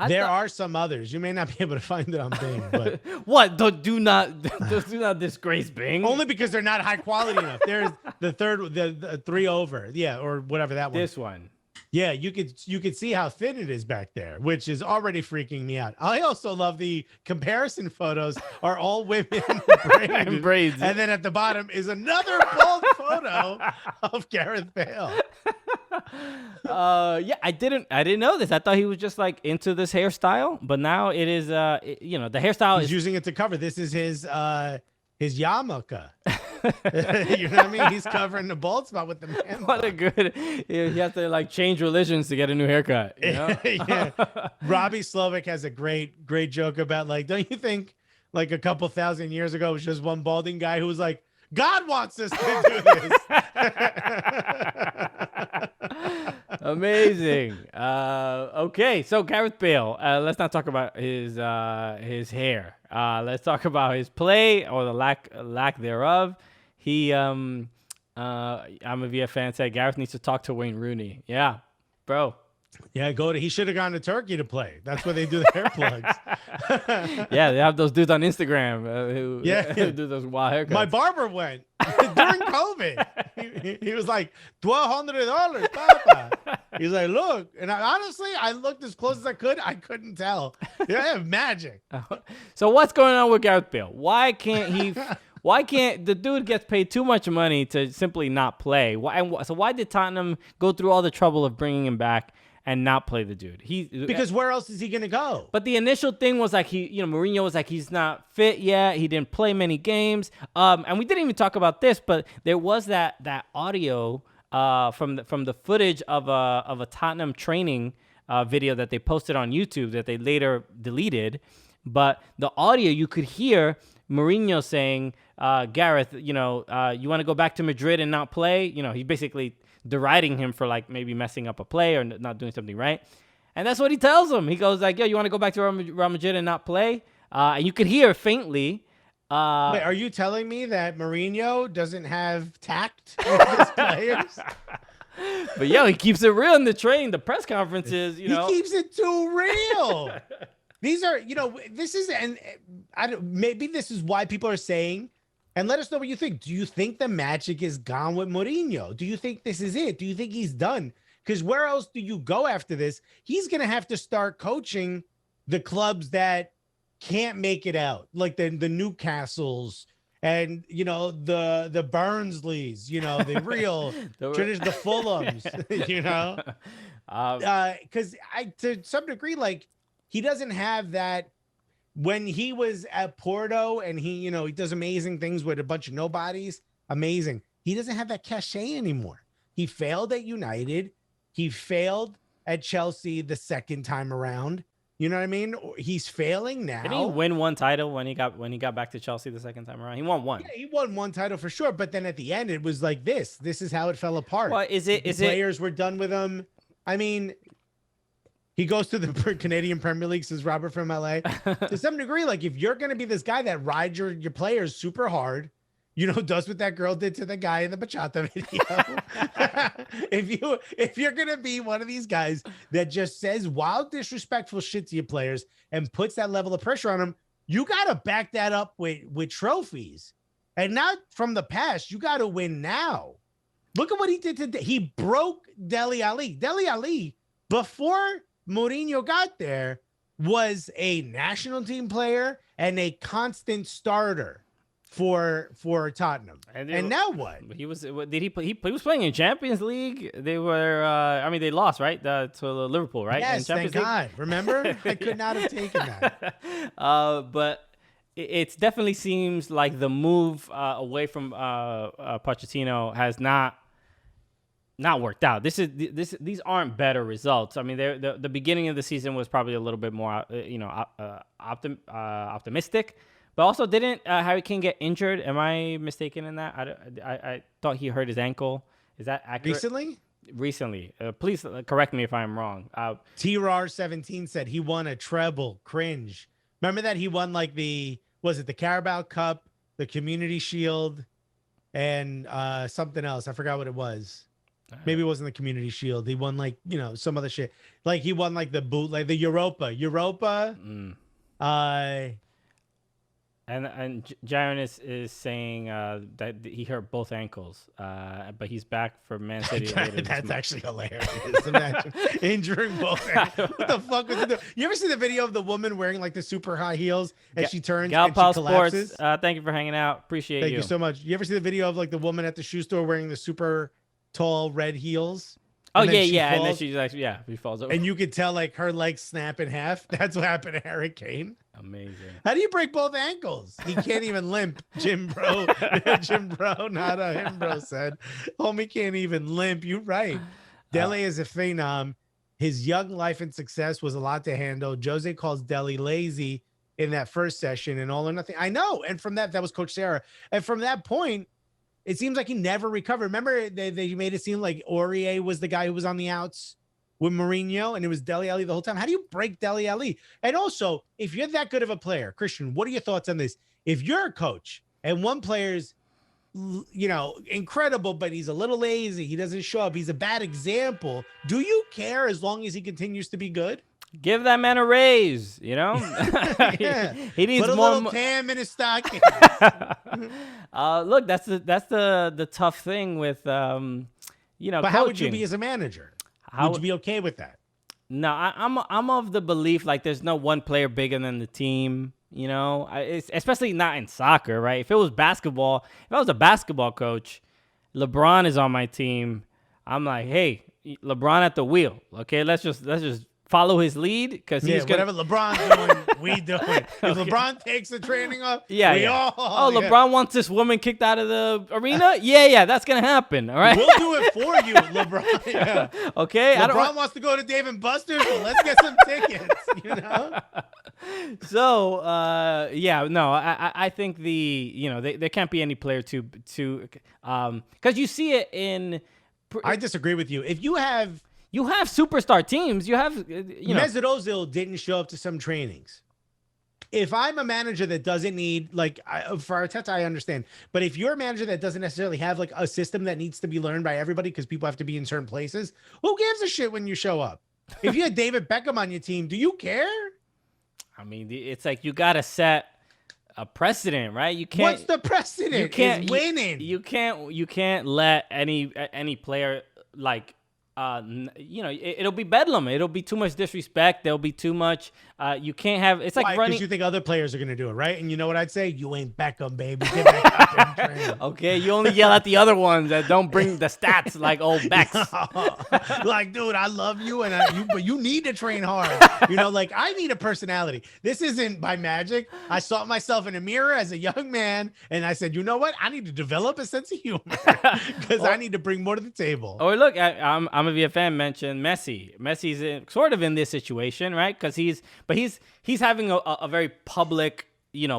There are some others. You may not be able to find it on Bing, but What? Do not disgrace Bing. only because they're not high quality enough. There's the third, the 3 over, yeah, or whatever that one. This one. Yeah, you could see how thin it is back there, which is already freaking me out. I also love the comparison photos are all women in Braids. and then at the bottom is another bald photo of Gareth Bale. Yeah, I didn't know this. I thought he was just like into this hairstyle, but now it is you know, the hairstyle He's is using it to cover. This is his yarmulke. You know what I mean? He's covering the bald spot with the man. what a good. You have to like change religions to get a new haircut. You know? Yeah. Robbie Slovak has a great joke about, like, don't you think like a couple thousand years ago it was just one balding guy who was like, God wants us to do this. Amazing. Okay, so Gareth Bale. Let's not talk about his hair. Let's talk about his play or the lack thereof. He I'm a VF fan, said Gareth needs to talk to Wayne Rooney. Yeah, bro. Yeah, he should have gone to Turkey to play. That's where they do the hair plugs. Yeah, they have those dudes on Instagram who who do those wild haircuts. My barber went during COVID. He was like, $1,200, Papa. He's like, look. And honestly, I looked as close as I could. I couldn't tell. Yeah, magic. So what's going on with Gareth Bale? Why can't the dude gets paid too much money to simply not play? So why did Tottenham go through all the trouble of bringing him back and not play the dude? Because where else is he going to go? But the initial thing was like Mourinho was like, he's not fit yet. He didn't play many games. And we didn't even talk about this, but there was that audio from the footage of a Tottenham training video that they posted on YouTube that they later deleted. But the audio, you could hear Mourinho saying, Gareth, you want to go back to Madrid and not play? He basically deriding him for like maybe messing up a play or not doing something right. And that's what he tells him. He goes like, yo, you want to go back to Real Madrid and not play? And you could hear faintly. Wait, are you telling me that Mourinho doesn't have tact with his players? But he keeps it real in the training, the press conferences, He keeps it too real. These are, this is, and maybe this is why people are saying, and let us know what you think. Do you think the magic is gone with Mourinho? Do you think this is it? Do you think he's done? Because where else do you go after this? He's going to have to start coaching the clubs that can't make it out, like the Newcastles and, the Barnsleys, the real, the Fulhams, because to some degree, like, he doesn't have that. When he was at Porto and he does amazing things with a bunch of nobodies, amazing. He doesn't have that cachet anymore. He failed at United. He failed at Chelsea the second time around. You know what I mean? He's failing now. Did he win one title when he got back to Chelsea the second time around? He won one. Yeah, he won one title for sure. But then at the end, it was like this. This is how it fell apart. Well, Players were done with him. I mean, he goes to the Canadian Premier League, says Robert from LA. To some degree, like if you're going to be this guy that rides your players super hard, does what that girl did to the guy in the bachata video. if you're going to be one of these guys that just says wild, disrespectful shit to your players and puts that level of pressure on them, you got to back that up with trophies. And not from the past. You got to win now. Look at what he did today. He broke Dele Alli. Dele Alli, before Mourinho got there, was a national team player and a constant starter for Tottenham. And now what? He was was playing in Champions League. They were they lost, right? To Liverpool, right? Yes, in Champions thank League. God. Remember? I could not have taken that. But it definitely seems like the move away from Pochettino has not worked out. These aren't better results. I mean, the beginning of the season was probably a little bit more optimistic. But also, didn't Harry Kane get injured? Am I mistaken in that? I thought he hurt his ankle. Is that accurate? Recently. Please correct me if I'm wrong. TRAR17 said he won a treble. Cringe. Remember that he won the Carabao Cup, the Community Shield, and something else. I forgot what it was. Maybe it wasn't the Community Shield. He won some other shit. Like he won the boot, the Europa. And Jaron is saying that he hurt both ankles, but he's back for Man City later. That's actually hilarious. Imagine injuring both ankles. What the fuck was it? You ever see the video of the woman wearing the super high heels and she turns and she collapses? Sports, thank you for hanging out. Appreciate you. Thank you so much. You ever see the video of the woman at the shoe store wearing the super tall red heels? Oh, yeah. And then she falls over. And you could tell her legs snap in half. That's what happened to Harry Kane. Amazing. How do you break both ankles? He can't even limp. Jim Bro, not a him bro said. Homie can't even limp. You're right. Dele is a phenom. His young life and success was a lot to handle. Jose calls Dele lazy in that first session and all or nothing. I know. And from that was Coach Sarah. And from that point, it seems like he never recovered. Remember, they made it seem like Aurier was the guy who was on the outs with Mourinho, and it was Dele Alli the whole time. How do you break Dele Alli? And also, if you're that good of a player, Christian, what are your thoughts on this? If you're a coach and one player's, incredible, but he's a little lazy, he doesn't show up, he's a bad example, do you care as long as he continues to be good? Give that man a raise, Yeah. he needs put a more little Tam in his stocking. Look, that's the tough thing with But coaching. how would you be as a manager? Would you be okay with that? No, I'm of the belief there's no one player bigger than the team. Especially not in soccer, right? If it was basketball, if I was a basketball coach, LeBron is on my team. I'm like, hey, LeBron at the wheel. Okay, let's just follow his lead because he's whatever LeBron's doing, we do it. If LeBron takes the training off, LeBron wants this woman kicked out of the arena. Yeah, that's gonna happen. All right, we'll do it for you, LeBron. Yeah. Okay, LeBron wants to go to Dave and Buster's, so let's get some tickets. So I think there can't be any player to because you see it in. I disagree with you. If you have superstar teams. You have, Mesut Ozil didn't show up to some trainings. If I'm a manager that doesn't need, for Arteta, I understand. But if you're a manager that doesn't necessarily have a system that needs to be learned by everybody because people have to be in certain places, who gives a shit when you show up? If you had David Beckham on your team, do you care? I mean, it's you got to set a precedent, right? You can't. What's the precedent? You can't is winning. You can't let any player it'll be bedlam. It'll be too much disrespect. There'll be too much. You can't have. It's like running. Because you think other players are gonna do it, right? And you know what I'd say? You ain't Beckham, baby. Get back out there and train. Okay, you only yell at the other ones that don't bring the stats like old Becks. Dude, I love you, but you need to train hard. I need a personality. This isn't by magic. I saw myself in a mirror as a young man, and I said, you know what? I need to develop a sense of humor because I need to bring more to the table. Oh, look, I'm Mama VFM mentioned Messi. Messi's sort of in this situation, right? Because he's having a very public,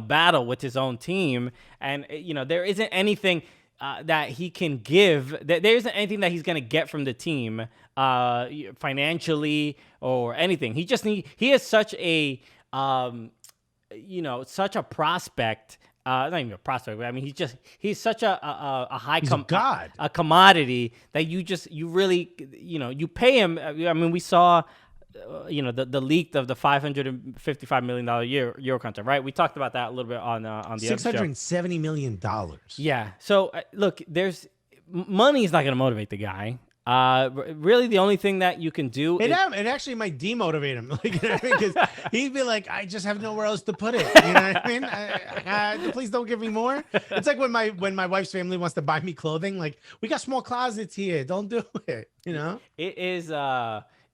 battle with his own team, and there isn't anything that he can give. There isn't anything that he's gonna get from the team, financially or anything. He is such a such a prospect. Not even a prospect, but I mean, he's such a high god, a commodity that you really you pay him. I mean, we saw the leak of the $555 million Euro contract, right? We talked about that a little bit on the $670 million. Yeah. So look, money is not going to motivate the guy. Really, the only thing that you can do it actually might demotivate him, because he'd be like, I just have nowhere else to put it. You know what I mean? Please don't give me more. It's like when my wife's family wants to buy me clothing, like, we got small closets here. Don't do it. It is.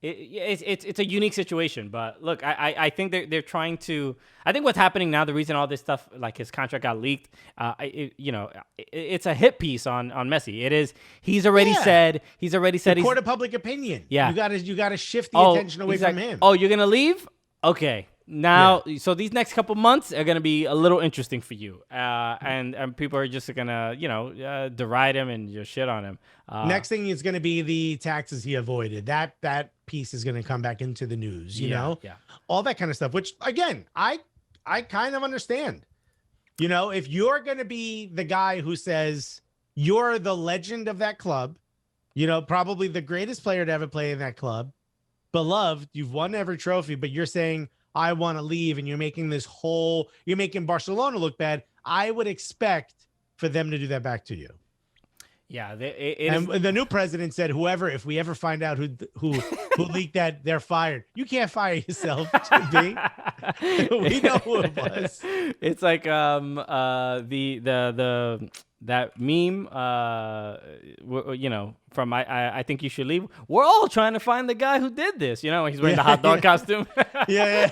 It's a unique situation, but look, I think they're trying to. I think what's happening now, the reason all this stuff, like his contract got leaked, it's a hit piece on Messi. It is. He's already said. The court of public opinion. Yeah. You gotta shift the attention away from him. Oh, you're gonna leave? Okay. Now, so these next couple months are going to be a little interesting for you. And people are just going to, deride him and just shit on him. Next thing is going to be the taxes he avoided. That piece is going to come back into the news, you know? Yeah. All that kind of stuff, which, again, I kind of understand. If you're going to be the guy who says you're the legend of that club, probably the greatest player to ever play in that club, beloved, you've won every trophy, but you're saying, I want to leave, and you're making Barcelona look bad. I would expect for them to do that back to you. Yeah, the new president said, if we ever find out who leaked that, they're fired. You can't fire yourself, JB. We know who it was. It's like that meme, from I think you should leave. We're all trying to find the guy who did this. He's wearing the hot dog costume. Yeah.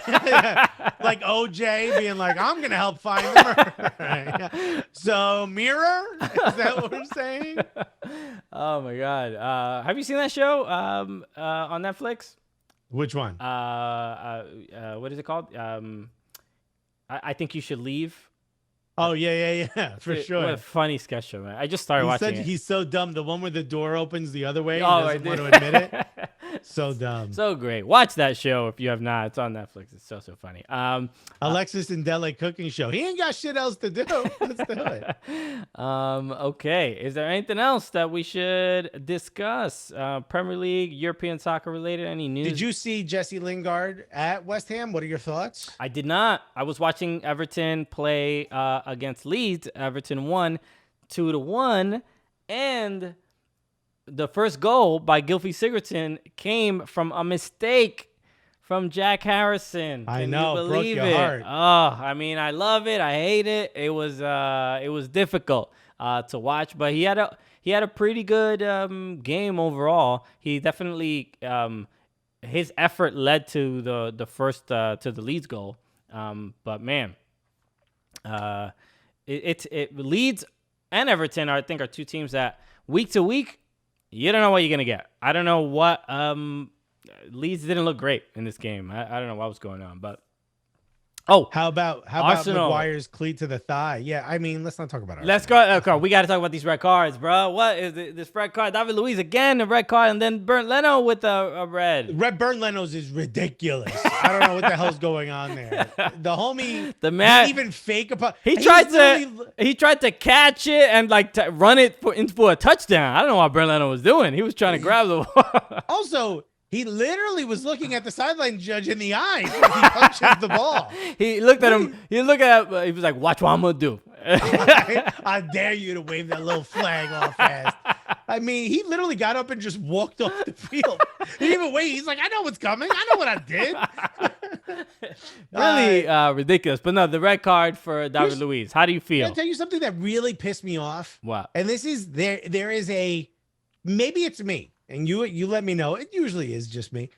Like OJ being like, I'm going to help find the murderer. Right. So, Mirror? Is that what I'm saying? Oh, my God. Have you seen that show on Netflix? Which one? What is it called? I think you should leave. Oh, yeah, for sure. What a funny sketch show, man. I just started watching it. He's so dumb. The one where the door opens the other way. He doesn't want to admit it. So dumb. So great. Watch that show if you have not. It's on Netflix. It's so funny. Alexis and Dele cooking show. He ain't got shit else to do. Let's do it. Okay. Is there anything else that we should discuss? Premier League, European soccer related? Any news? Did you see Jesse Lingard at West Ham? What are your thoughts? I did not. I was watching Everton play against Leeds. Everton won 2-1, and the first goal by Gylfi Sigurdsson came from a mistake from Jack Harrison. I know, broke your heart. Oh, I mean, I love it. I hate it. It was difficult to watch, but he had a pretty good game overall. He definitely his effort led to the first to the Leeds goal. But man, it Leeds and Everton are two teams that week to week you don't know what you're gonna get. I don't know what Leeds didn't look great in this game. I don't know what was going on, but how about Maguire's cleat to the thigh? Yeah, I mean, let's not talk about it. Let's go. Okay, we got to talk about these red cards, bro. What is this red card? David Luiz again, a red card, and then Bernd Leno with a red. Bernd Leno's is ridiculous. I don't know what the hell's going on there. The homie, the man, even fake. He tried to catch it and run it for a touchdown. I don't know what Bernd Leno was doing. He was trying to grab the ball. Also, he literally was looking at the sideline judge in the eye when he punches the ball. He looked at him. He was like, "Watch what I'm gonna do." I dare you to wave that little flag off fast. I mean, he literally got up and just walked off the field. He didn't even wait. He's like, I know what's coming. I know what I did. Really ridiculous. But no, the red card for David Luiz. How do you feel? Can I tell you something that really pissed me off? What? And this is there is a, maybe it's me. And you let me know. It usually is just me.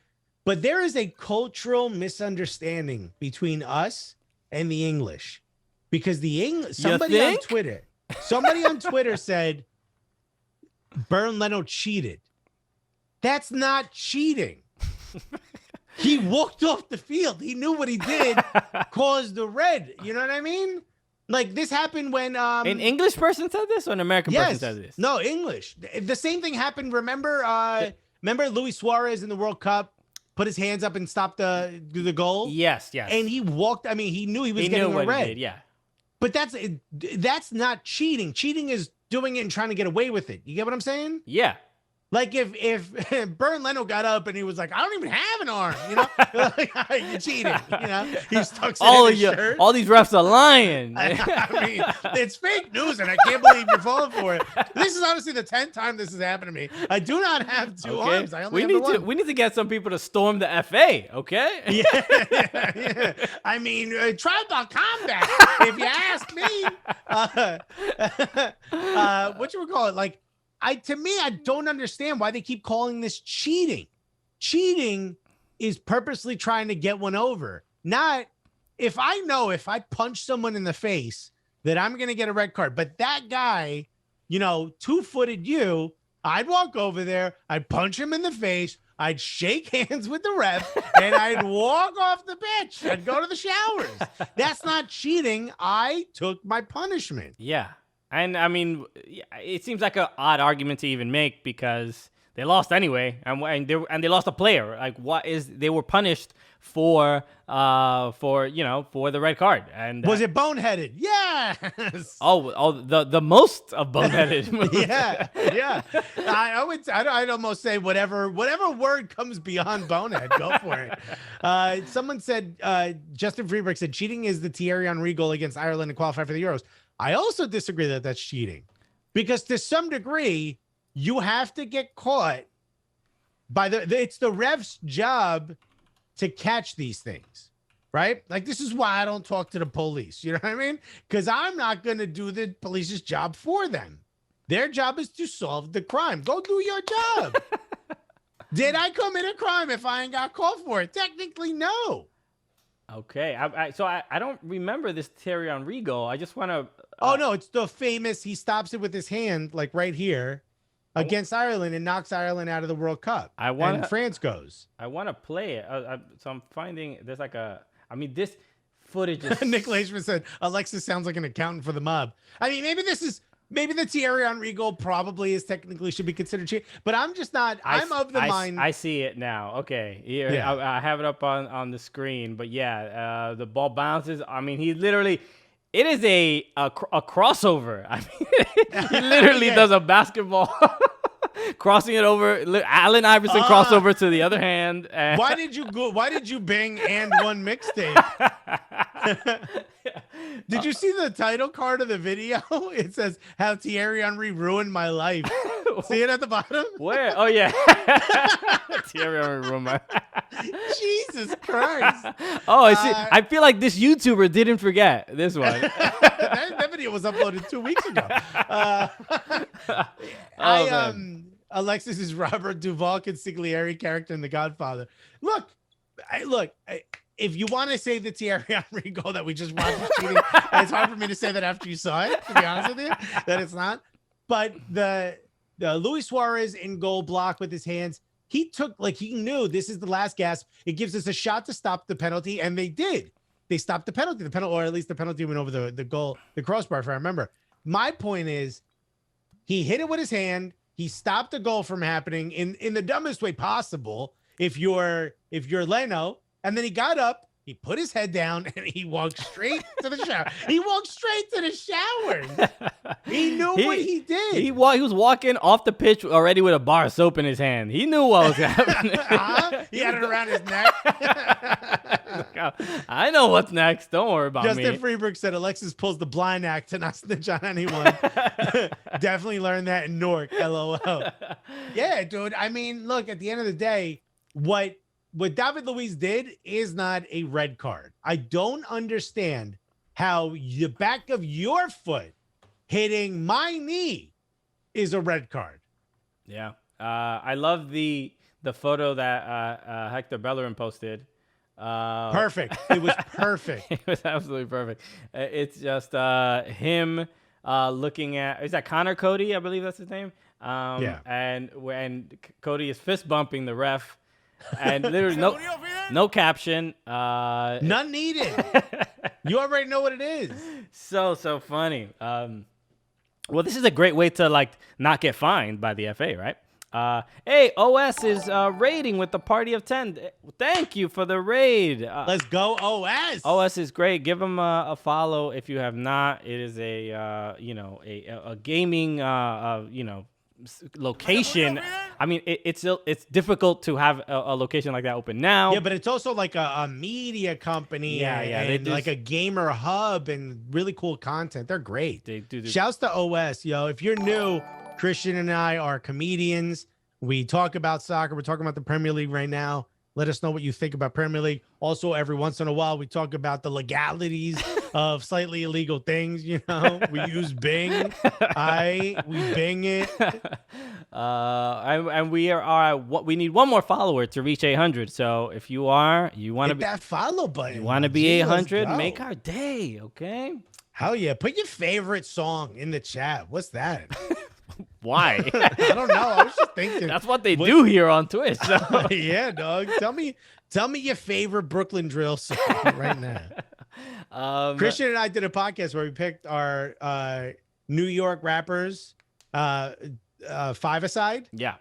But there is a cultural misunderstanding between us and the English. Because somebody on Twitter said Bernd Leno cheated. That's not cheating. He walked off the field. He knew what he did caused the red. You know what I mean? Like this happened when an English person said this or an American person said this? No, English. The same thing happened. Remember Luis Suarez in the World Cup put his hands up and stopped the goal? Yes. And he walked. I mean, he knew he was getting a red. He did, yeah. But that's not cheating. Cheating is doing it and trying to get away with it. You get what I'm saying? Yeah. Like if Bern Leno got up and he was like, I don't even have an arm, you know, like, you're cheating, you know. He stuck it in his shirt. All these refs are lying. I mean, it's fake news, and I can't believe you're falling for it. This is honestly the 10th time this has happened to me. I do not have two arms. I only have the one. We need to get some people to storm the FA, okay? Yeah. I mean, tribal combat, if you ask me. What you would call it? Like, to me, I don't understand why they keep calling this cheating. Cheating is purposely trying to get one over. Not if I know if I punch someone in the face that I'm going to get a red card. But that guy, you know, two-footed you, I'd walk over there, I'd punch him in the face, I'd shake hands with the ref, and I'd walk off the pitch. I'd go to the showers. That's not cheating. I took my punishment. Yeah. And I mean, it seems like an odd argument to even make because they lost anyway, and they lost a player. Like, they were punished for the red card. And was it boneheaded? Yes. The most of boneheaded. yeah. I'd almost say whatever word comes beyond bonehead, go for it. Someone said, Justin Freeberg said, cheating is the Thierry Henry goal against Ireland to qualify for the Euros. I also disagree that that's cheating because to some degree you have to get caught by it's the ref's job to catch these things, right? Like this is why I don't talk to the police. You know what I mean? Because I'm not going to do the police's job for them. Their job is to solve the crime. Go do your job. Did I commit a crime if I ain't got called for it? Technically, no. Okay, so I don't remember this Thierry Henry goal. I just want to. Oh no, it's the famous. He stops it with his hand, like right here, against Ireland, and knocks Ireland out of the World Cup. And France goes. I want to play it. So I'm finding there's like this footage. Is... Nick Leishman said Alexis sounds like an accountant for the mob. I mean, maybe the Thierry Henry goal probably is technically should be considered cheating, but I'm just not. I'm of the mind. I see it now. Okay, yeah. I have it up on the screen, but yeah, the ball bounces. I mean, he literally. It is a crossover. I mean, he literally does a basketball, crossing it over. Allen Iverson crossover to the other hand. And why did you bang and one mixtape? Did you see the title card of the video? It says how Thierry Henry ruined my life. See it at the bottom? Where? Oh yeah. Thierry Henry ruined my Jesus Christ. Oh, I see. I feel like this YouTuber didn't forget this one. that video was uploaded 2 weeks ago. Alexis is Robert Duvall Consigliere character in The Godfather. Look. If you want to say the Thierry Henry goal that we just watched was cheating, it's hard for me to say that after you saw it, to be honest with you, that it's not. But the Luis Suarez in goal block with his hands, he knew this is the last gasp. It gives us a shot to stop the penalty, and they did. They stopped the penalty. Or at least the penalty went over the goal, the crossbar, if I remember. My point is, he hit it with his hand. He stopped the goal from happening in the dumbest way possible. If you're Leno. And then he got up, he put his head down, and he walked straight to the shower. He walked straight to the showers. He knew what he did. He was walking off the pitch already with a bar of soap in his hand. He knew what was happening. He had it around his neck. I know what's next. Don't worry about me. Justin Freeberg said Alexis pulls the blind act to not snitch on anyone. Definitely learned that in Newark. LOL. Yeah, dude. I mean, look, at the end of the day, what David Luiz did is not a red card. I don't understand how the back of your foot hitting my knee is a red card. Yeah. I love the photo that Hector Bellerin posted. Perfect. It was perfect. It was absolutely perfect. It's just him looking at, is that Connor Cody? I believe that's his name. And when Cody is fist bumping the ref, and literally no caption. None needed. You already know what it is. So funny. Well, this is a great way to like not get fined by the FA, right? Hey, OS is raiding with the party of 10. Thank you for the raid. Let's go, OS. OS is great. Give them a follow if you have not. It is a gaming location. I mean, it's difficult to have a location like that open now. Yeah, but it's also like a media company. And like a gamer hub and really cool content. They're great. They do. Shouts to OS, yo. If you're new, Christian and I are comedians. We talk about soccer. We're talking about the Premier League right now. Let us know what you think about Premier League. Also, every once in a while, we talk about the legalities of slightly illegal things. You know, we use Bing. We Bing it. And we need one more follower to reach 800. So if you want to be that follow button, you want to be 800, make our day. Okay. Hell yeah. Put your favorite song in the chat. What's that? Why? I don't know. I was just thinking. That's what they do here on Twitch. So. Yeah, dog. Tell me your favorite Brooklyn drill song right now. Christian and I did a podcast where we picked our New York rappers five-a-side. Yeah.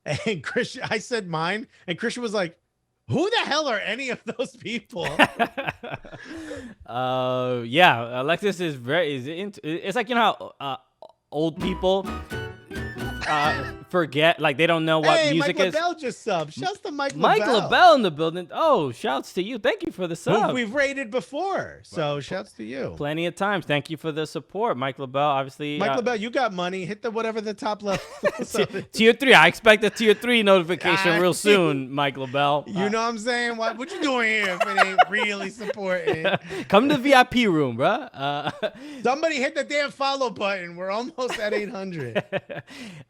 And Christian, I said mine, and Christian was like, "Who the hell are any of those people?" Yeah. Alexis is it's like, you know how old people forget, like they don't know what music Mike is. LaBelle just subbed. Shouts to Mike LaBelle in the building. Oh, shouts to you. Thank you for the sub. We've rated before, so shouts to you. Plenty of times. Thank you for the support, Mike LaBelle. Obviously, Mike LaBelle, you got money. Hit the whatever the top level. Tier 3. I expect a Tier 3 notification real soon, Mike LaBelle. You know what I'm saying? What you doing here if it ain't really supporting? Come to the VIP room, bro. Somebody hit the damn follow button. We're almost at 800.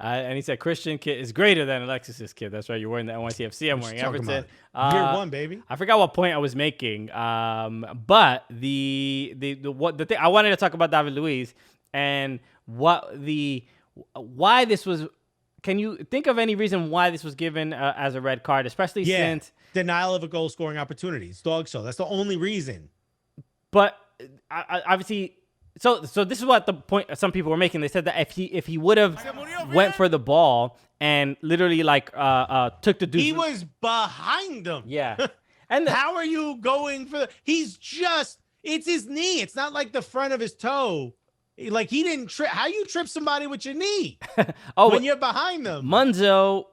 And he said Christian kit is greater than Alexis's kit. That's right. You're wearing the NYCFC. I'm wearing Everton. Year one, baby. I forgot what point I was making. But the thing I wanted to talk about David Luiz and why this was. Can you think of any reason why this was given as a red card, especially since denial of a goal scoring opportunities? Dog show. That's the only reason. But obviously. So this is what the point some people were making. They said that if he would have went for the ball and literally like took the dude, he was behind them. Yeah. And how are you going for it's his knee. It's not like the front of his toe. Like he didn't trip. How you trip somebody with your knee? When you're behind them. Munzo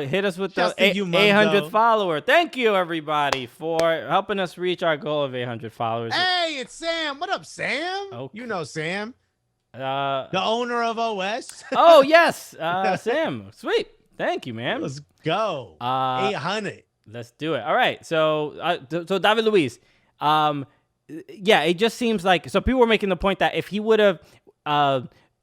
hit us with the 800th follower. Thank you, everybody, for helping us reach our goal of 800 followers. Hey, it's Sam. What up, Sam? Okay. You know Sam. The owner of OS. Oh, yes. Sam. Sweet. Thank you, man. Let's go. 800. Let's do it. All right. So David Luiz. Yeah, it just seems like, so people were making the point that if he would have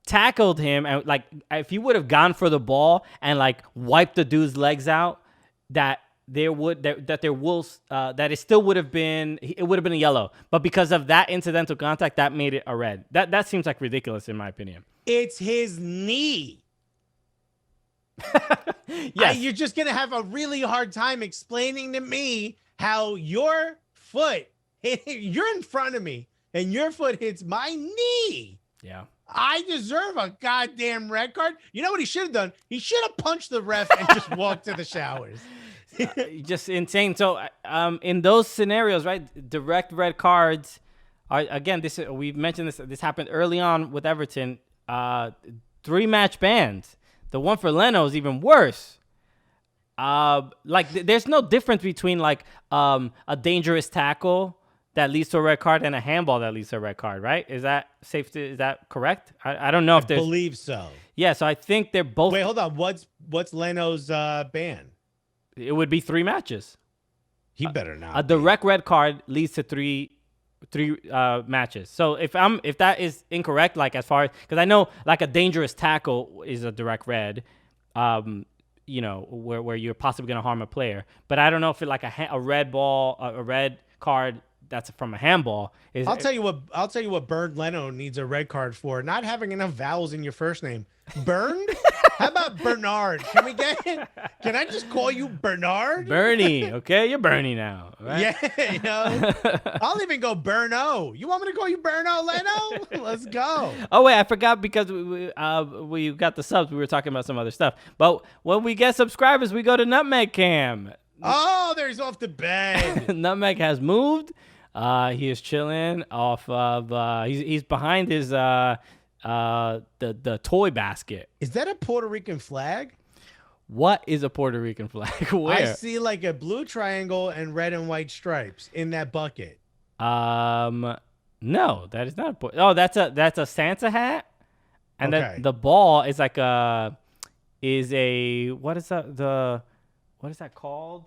tackled him and like if he would have gone for the ball and like wiped the dude's legs out, that it still would have been a yellow. But because of that incidental contact, that made it a red. That seems like ridiculous in my opinion. It's his knee. Yes. You're just gonna have a really hard time explaining to me how your foot. You're in front of me, and your foot hits my knee. Yeah. I deserve a goddamn red card. You know what he should have done? He should have punched the ref and just walked to the showers. Just insane. So, in those scenarios, right, direct red cards are, again, we've mentioned this. This happened early on with Everton. 3-match bans. The one for Leno is even worse. There's no difference between like a dangerous tackle that leads to a red card and a handball that leads to a red card, right? Is that is that correct? I don't know if there's. I believe so. Yeah, so I think they're both. Wait, hold on. What's Leno's ban? It would be 3 matches. He better not. A direct red card leads to three matches. So if that is incorrect, like as far as, because I know like a dangerous tackle is a direct red, you know, where you're possibly going to harm a player. But I don't know if it like a red ball, a red card that's from a handball is. I'll tell you what Burned Leno needs a red card for: not having enough vowels in your first name. Burned? How about Bernard? Can I just call you Bernard? Bernie, okay? You're Bernie now, right? Yeah, I'll even go Berno. You want me to call you Berno Leno? Let's go. Oh, wait, I forgot because we got the subs. We were talking about some other stuff. But when we get subscribers, we go to Nutmeg Cam. Oh, there he's off to bed. Nutmeg has moved. He is chilling off of. He's behind his the toy basket. Is that a Puerto Rican flag? What is a Puerto Rican flag? Where? I see like a blue triangle and red and white stripes in that bucket. No, that is not a. Oh, that's a Santa hat, and Okay. then the ball is like what is that called?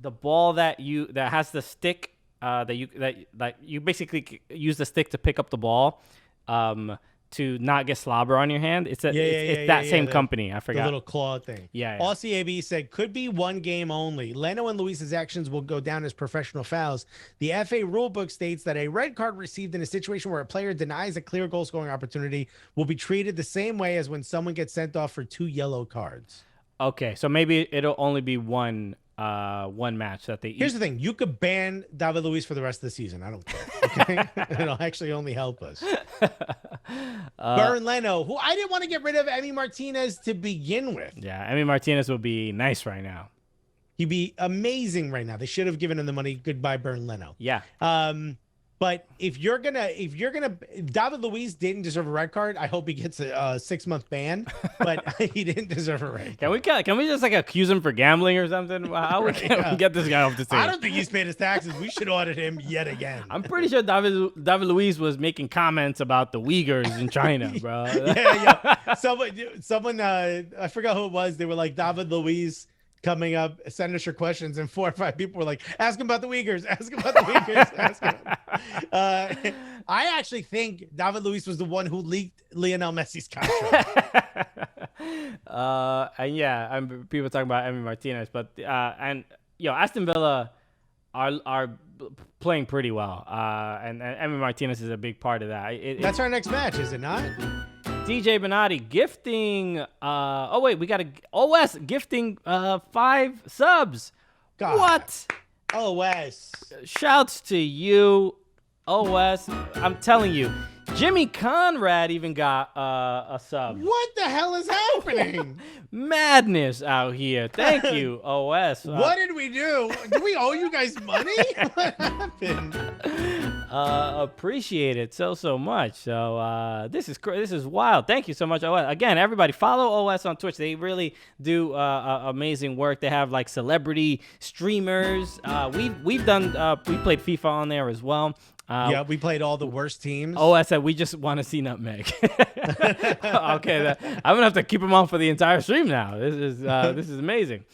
The ball that has the stick that you basically use the stick to pick up the ball, to not get slobber on your hand. It's that same company. I forgot. The little claw thing. Yeah. Aussie AB said, could be one game only. Leno and Luis's actions will go down as professional fouls. The FA rulebook states that a red card received in a situation where a player denies a clear goal scoring opportunity will be treated the same way as when someone gets sent off for 2 yellow cards. Okay, so maybe it'll only be one match that they. Here's the thing: you could ban David Luiz for the rest of the season. I don't care. Okay, it'll actually only help us. Burn Leno, who I didn't want to get rid of Emi Martinez to begin with. Yeah, Emi Martinez would be nice right now. He'd be amazing right now. They should have given him the money. Goodbye, Burn Leno. Yeah. But if you're gonna, David Luiz didn't deserve a red card. I hope he gets a 6-month ban, but he didn't deserve a red card. Can we just like accuse him for gambling or something? How we get this guy off the team? I don't think he's paid his taxes. We should audit him yet again. I'm pretty sure David Luiz was making comments about the Uyghurs in China, bro. yeah. Someone, I forgot who it was. They were like, David Luiz coming up, send us your questions, and 4 or 5 people were like, ask him about the Uyghurs, ask him about the Uyghurs, ask him. I actually think David Luiz was the one who leaked Lionel Messi's contract. And yeah, I'm people talking about Emi Martinez, but Aston Villa are playing pretty well, and Emi Martinez is a big part of that. That's our next match, is it not? DJ Benatti gifting. We got OS gifting 5 subs. God. What? OS. Shouts to you, OS. I'm telling you, Jimmy Conrad even got a sub. What the hell is happening? Madness out here. Thank you, OS. What did we do? Do we owe you guys money? What happened? Appreciate it so much. So this is wild. Thank you so much, OS. Again, everybody follow OS on Twitch. They really do amazing work. They have like celebrity streamers. We've done we played FIFA on there as well. Yeah, we played all the worst teams. Oh, I said we just want to see Nutmeg. Okay, I'm gonna have to keep him on for the entire stream now. This is amazing.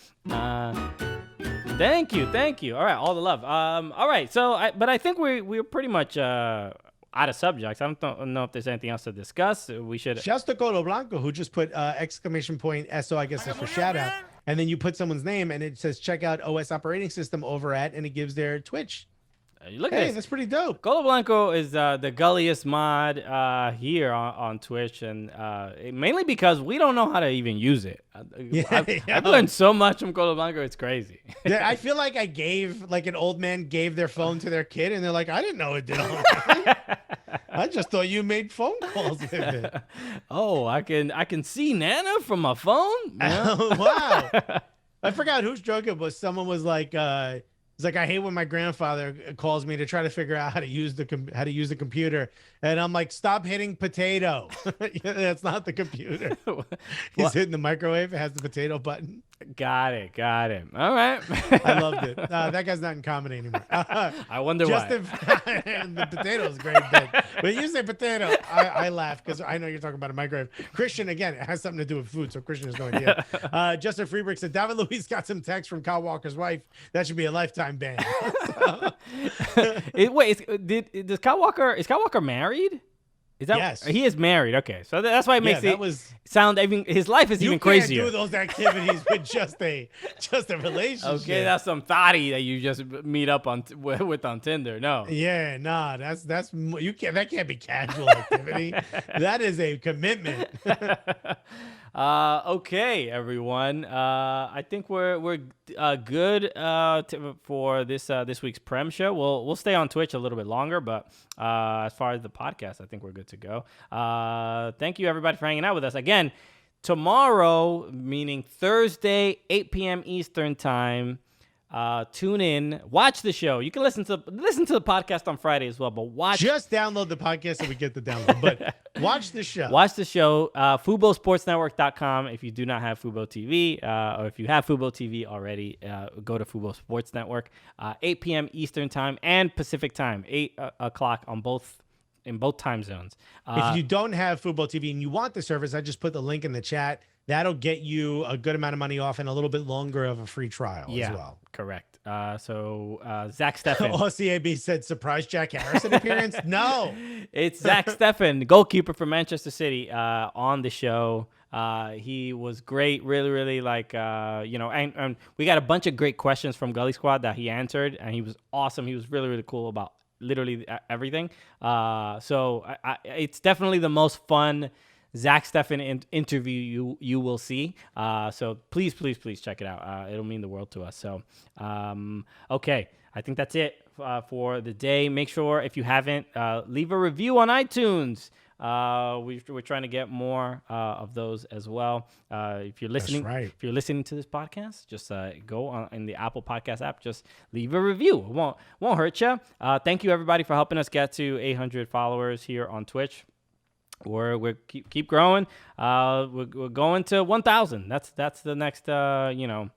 Thank you. All right, all the love. All right, so I think we're pretty much out of subjects. I don't know if there's anything else to discuss. We should. Shouts to Colo Blanco, who just put exclamation point SO, I guess that's for shout out. And then you put someone's name and it says check out OS operating system over at, and it gives their Twitch. Look at this. That's pretty dope. Colo Blanco is the gulliest mod here on Twitch, and mainly because we don't know how to even use it. I've learned so much from Colo Blanco, it's crazy. Yeah, I feel like I gave, like an old man gave their phone to their kid, and they're like, I didn't know it did all that. I just thought you made phone calls with it. Oh, I can see Nana from my phone? Yeah. Wow. I forgot whose joke it was. Someone was like, it's like, I hate when my grandfather calls me to try to figure out how to use the computer, and I'm like, stop hitting potato. That's not the computer. He's hitting the microwave. It has the potato button. Got it. All right. I loved it. That guy's not in comedy anymore. I wonder why. The potato is great bit. But you say potato, I laugh because I know you're talking about a microwave. Christian, again, it has something to do with food, so Christian has no idea. Justin Freebrick said, David Luiz got some text from Kyle Walker's wife. That should be a lifetime ban. Is Kyle Walker married? Is that, yes. He is married. Okay, so that's why it makes sound even. His life is even crazier. You can't do those activities with just a relationship. Okay, that's some thotty that you just meet up with on Tinder. No. Yeah, nah, that's you can't. That can't be casual activity. That is a commitment. Okay, everyone. I think we're good for this week's Prem show. We'll stay on Twitch a little bit longer, but as far as the podcast, I think we're good to go. Thank you, everybody, for hanging out with us again. Tomorrow, meaning Thursday, 8 p.m. Eastern time. Tune in, watch the show. You can listen to the podcast on Friday as well, but just download the podcast so we get the download. But watch the show. Watch the show. FuboSportsNetwork.com. If you do not have Fubo TV, or if you have Fubo TV already, go to Fubo Sports Network. 8 p.m. Eastern time and Pacific time, 8 o'clock in both time zones. If you don't have Fubo TV and you want the service, I just put the link in the chat. That'll get you a good amount of money off and a little bit longer of a free trial as well. Correct. So Zach Steffen. OCAB said, surprise Jack Harrison appearance? No. It's Zach Steffen, goalkeeper for Manchester City, on the show. He was great, really and we got a bunch of great questions from Gully Squad that he answered, and he was awesome. He was really cool about literally everything. So it's definitely the most fun Zach Steffen interview you will see. So please check it out. It'll mean the world to us. So, okay. I think that's it for the day. Make sure if you haven't, leave a review on iTunes. We're trying to get more of those as well. If you're listening, if you're listening to this podcast, just go on in the Apple Podcast app. Just leave a review. It won't hurt you. Thank you everybody for helping us get to 800 followers here on Twitch. We're keep growing. We're going to 1,000. That's the next goal.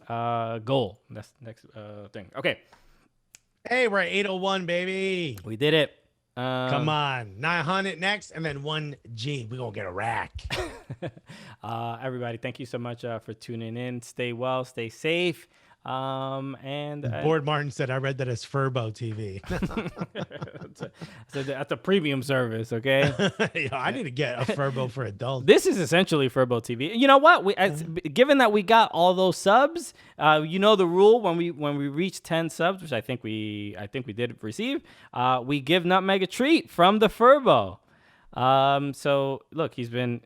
That's the next thing. Okay. Hey, we're at 801, baby. We did it. Come on, 900 next, and then 1G. We're gonna get a rack. Everybody, thank you so much for tuning in. Stay well, stay safe. Board Martin said, I read that as Furbo TV. That's a premium service, okay? I need to get a Furbo for adults. This is essentially Furbo TV. You know what? Given that we got all those subs, the rule when we reach 10 subs, which I think we did receive, we give Nutmeg a treat from the Furbo. So look, he's been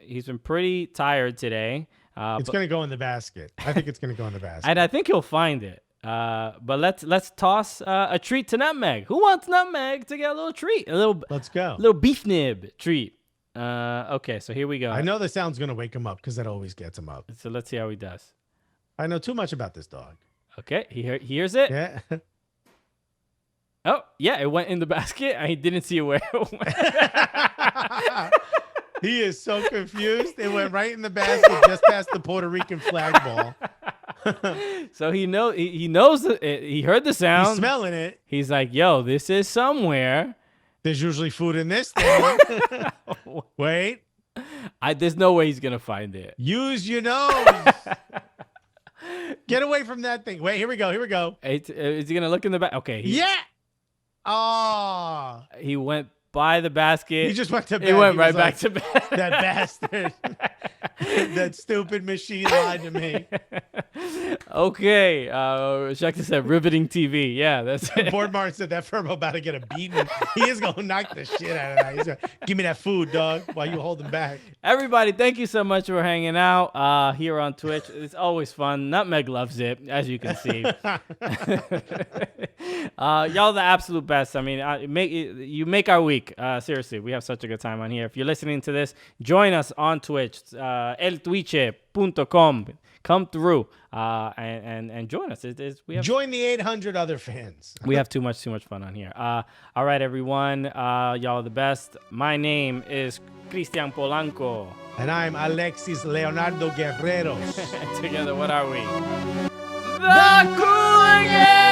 pretty tired today. It's going to go in the basket. I think it's going to go in the basket. And I think he'll find it. But let's toss a treat to Nutmeg. Who wants Nutmeg to get a little treat? Let's go. Little beef nib treat. Okay, so here we go. I know the sound's going to wake him up because that always gets him up. So let's see how he does. I know too much about this dog. Okay, he hears it. Yeah. Oh, yeah, it went in the basket. I didn't see where it went. He is so confused. It went right in the basket, just past the Puerto Rican flag ball. So he knows he heard the sound. He's smelling it. He's like, yo, this is somewhere. There's usually food in this thing. Wait. There's no way he's going to find it. Use your nose. Get away from that thing. Wait, here we go. Is he going to look in the back? Okay. Yeah. Oh. He went by the basket. He just went to bed. He went right back to bed. That bastard. That stupid machine lied to me. Okay. Shakta said riveting TV. Yeah, that's it. Board Martin said that Furbo about to get a beating. He is going to knock the shit out of that. He's going to give me that food, dog, while you hold him back. Everybody, thank you so much for hanging out here on Twitch. It's always fun. Nutmeg loves it, as you can see. Y'all the absolute best. I mean, you make our week. Seriously, we have such a good time on here. If you're listening to this, join us on Twitch, eltwiche.com. Come through and join us. Join the 800 other fans. We have too much fun on here. All right, everyone. Y'all are the best. My name is Cristian Polanco. And I'm Alexis Leonardo Guerreros. Together, what are we? The Cooligans!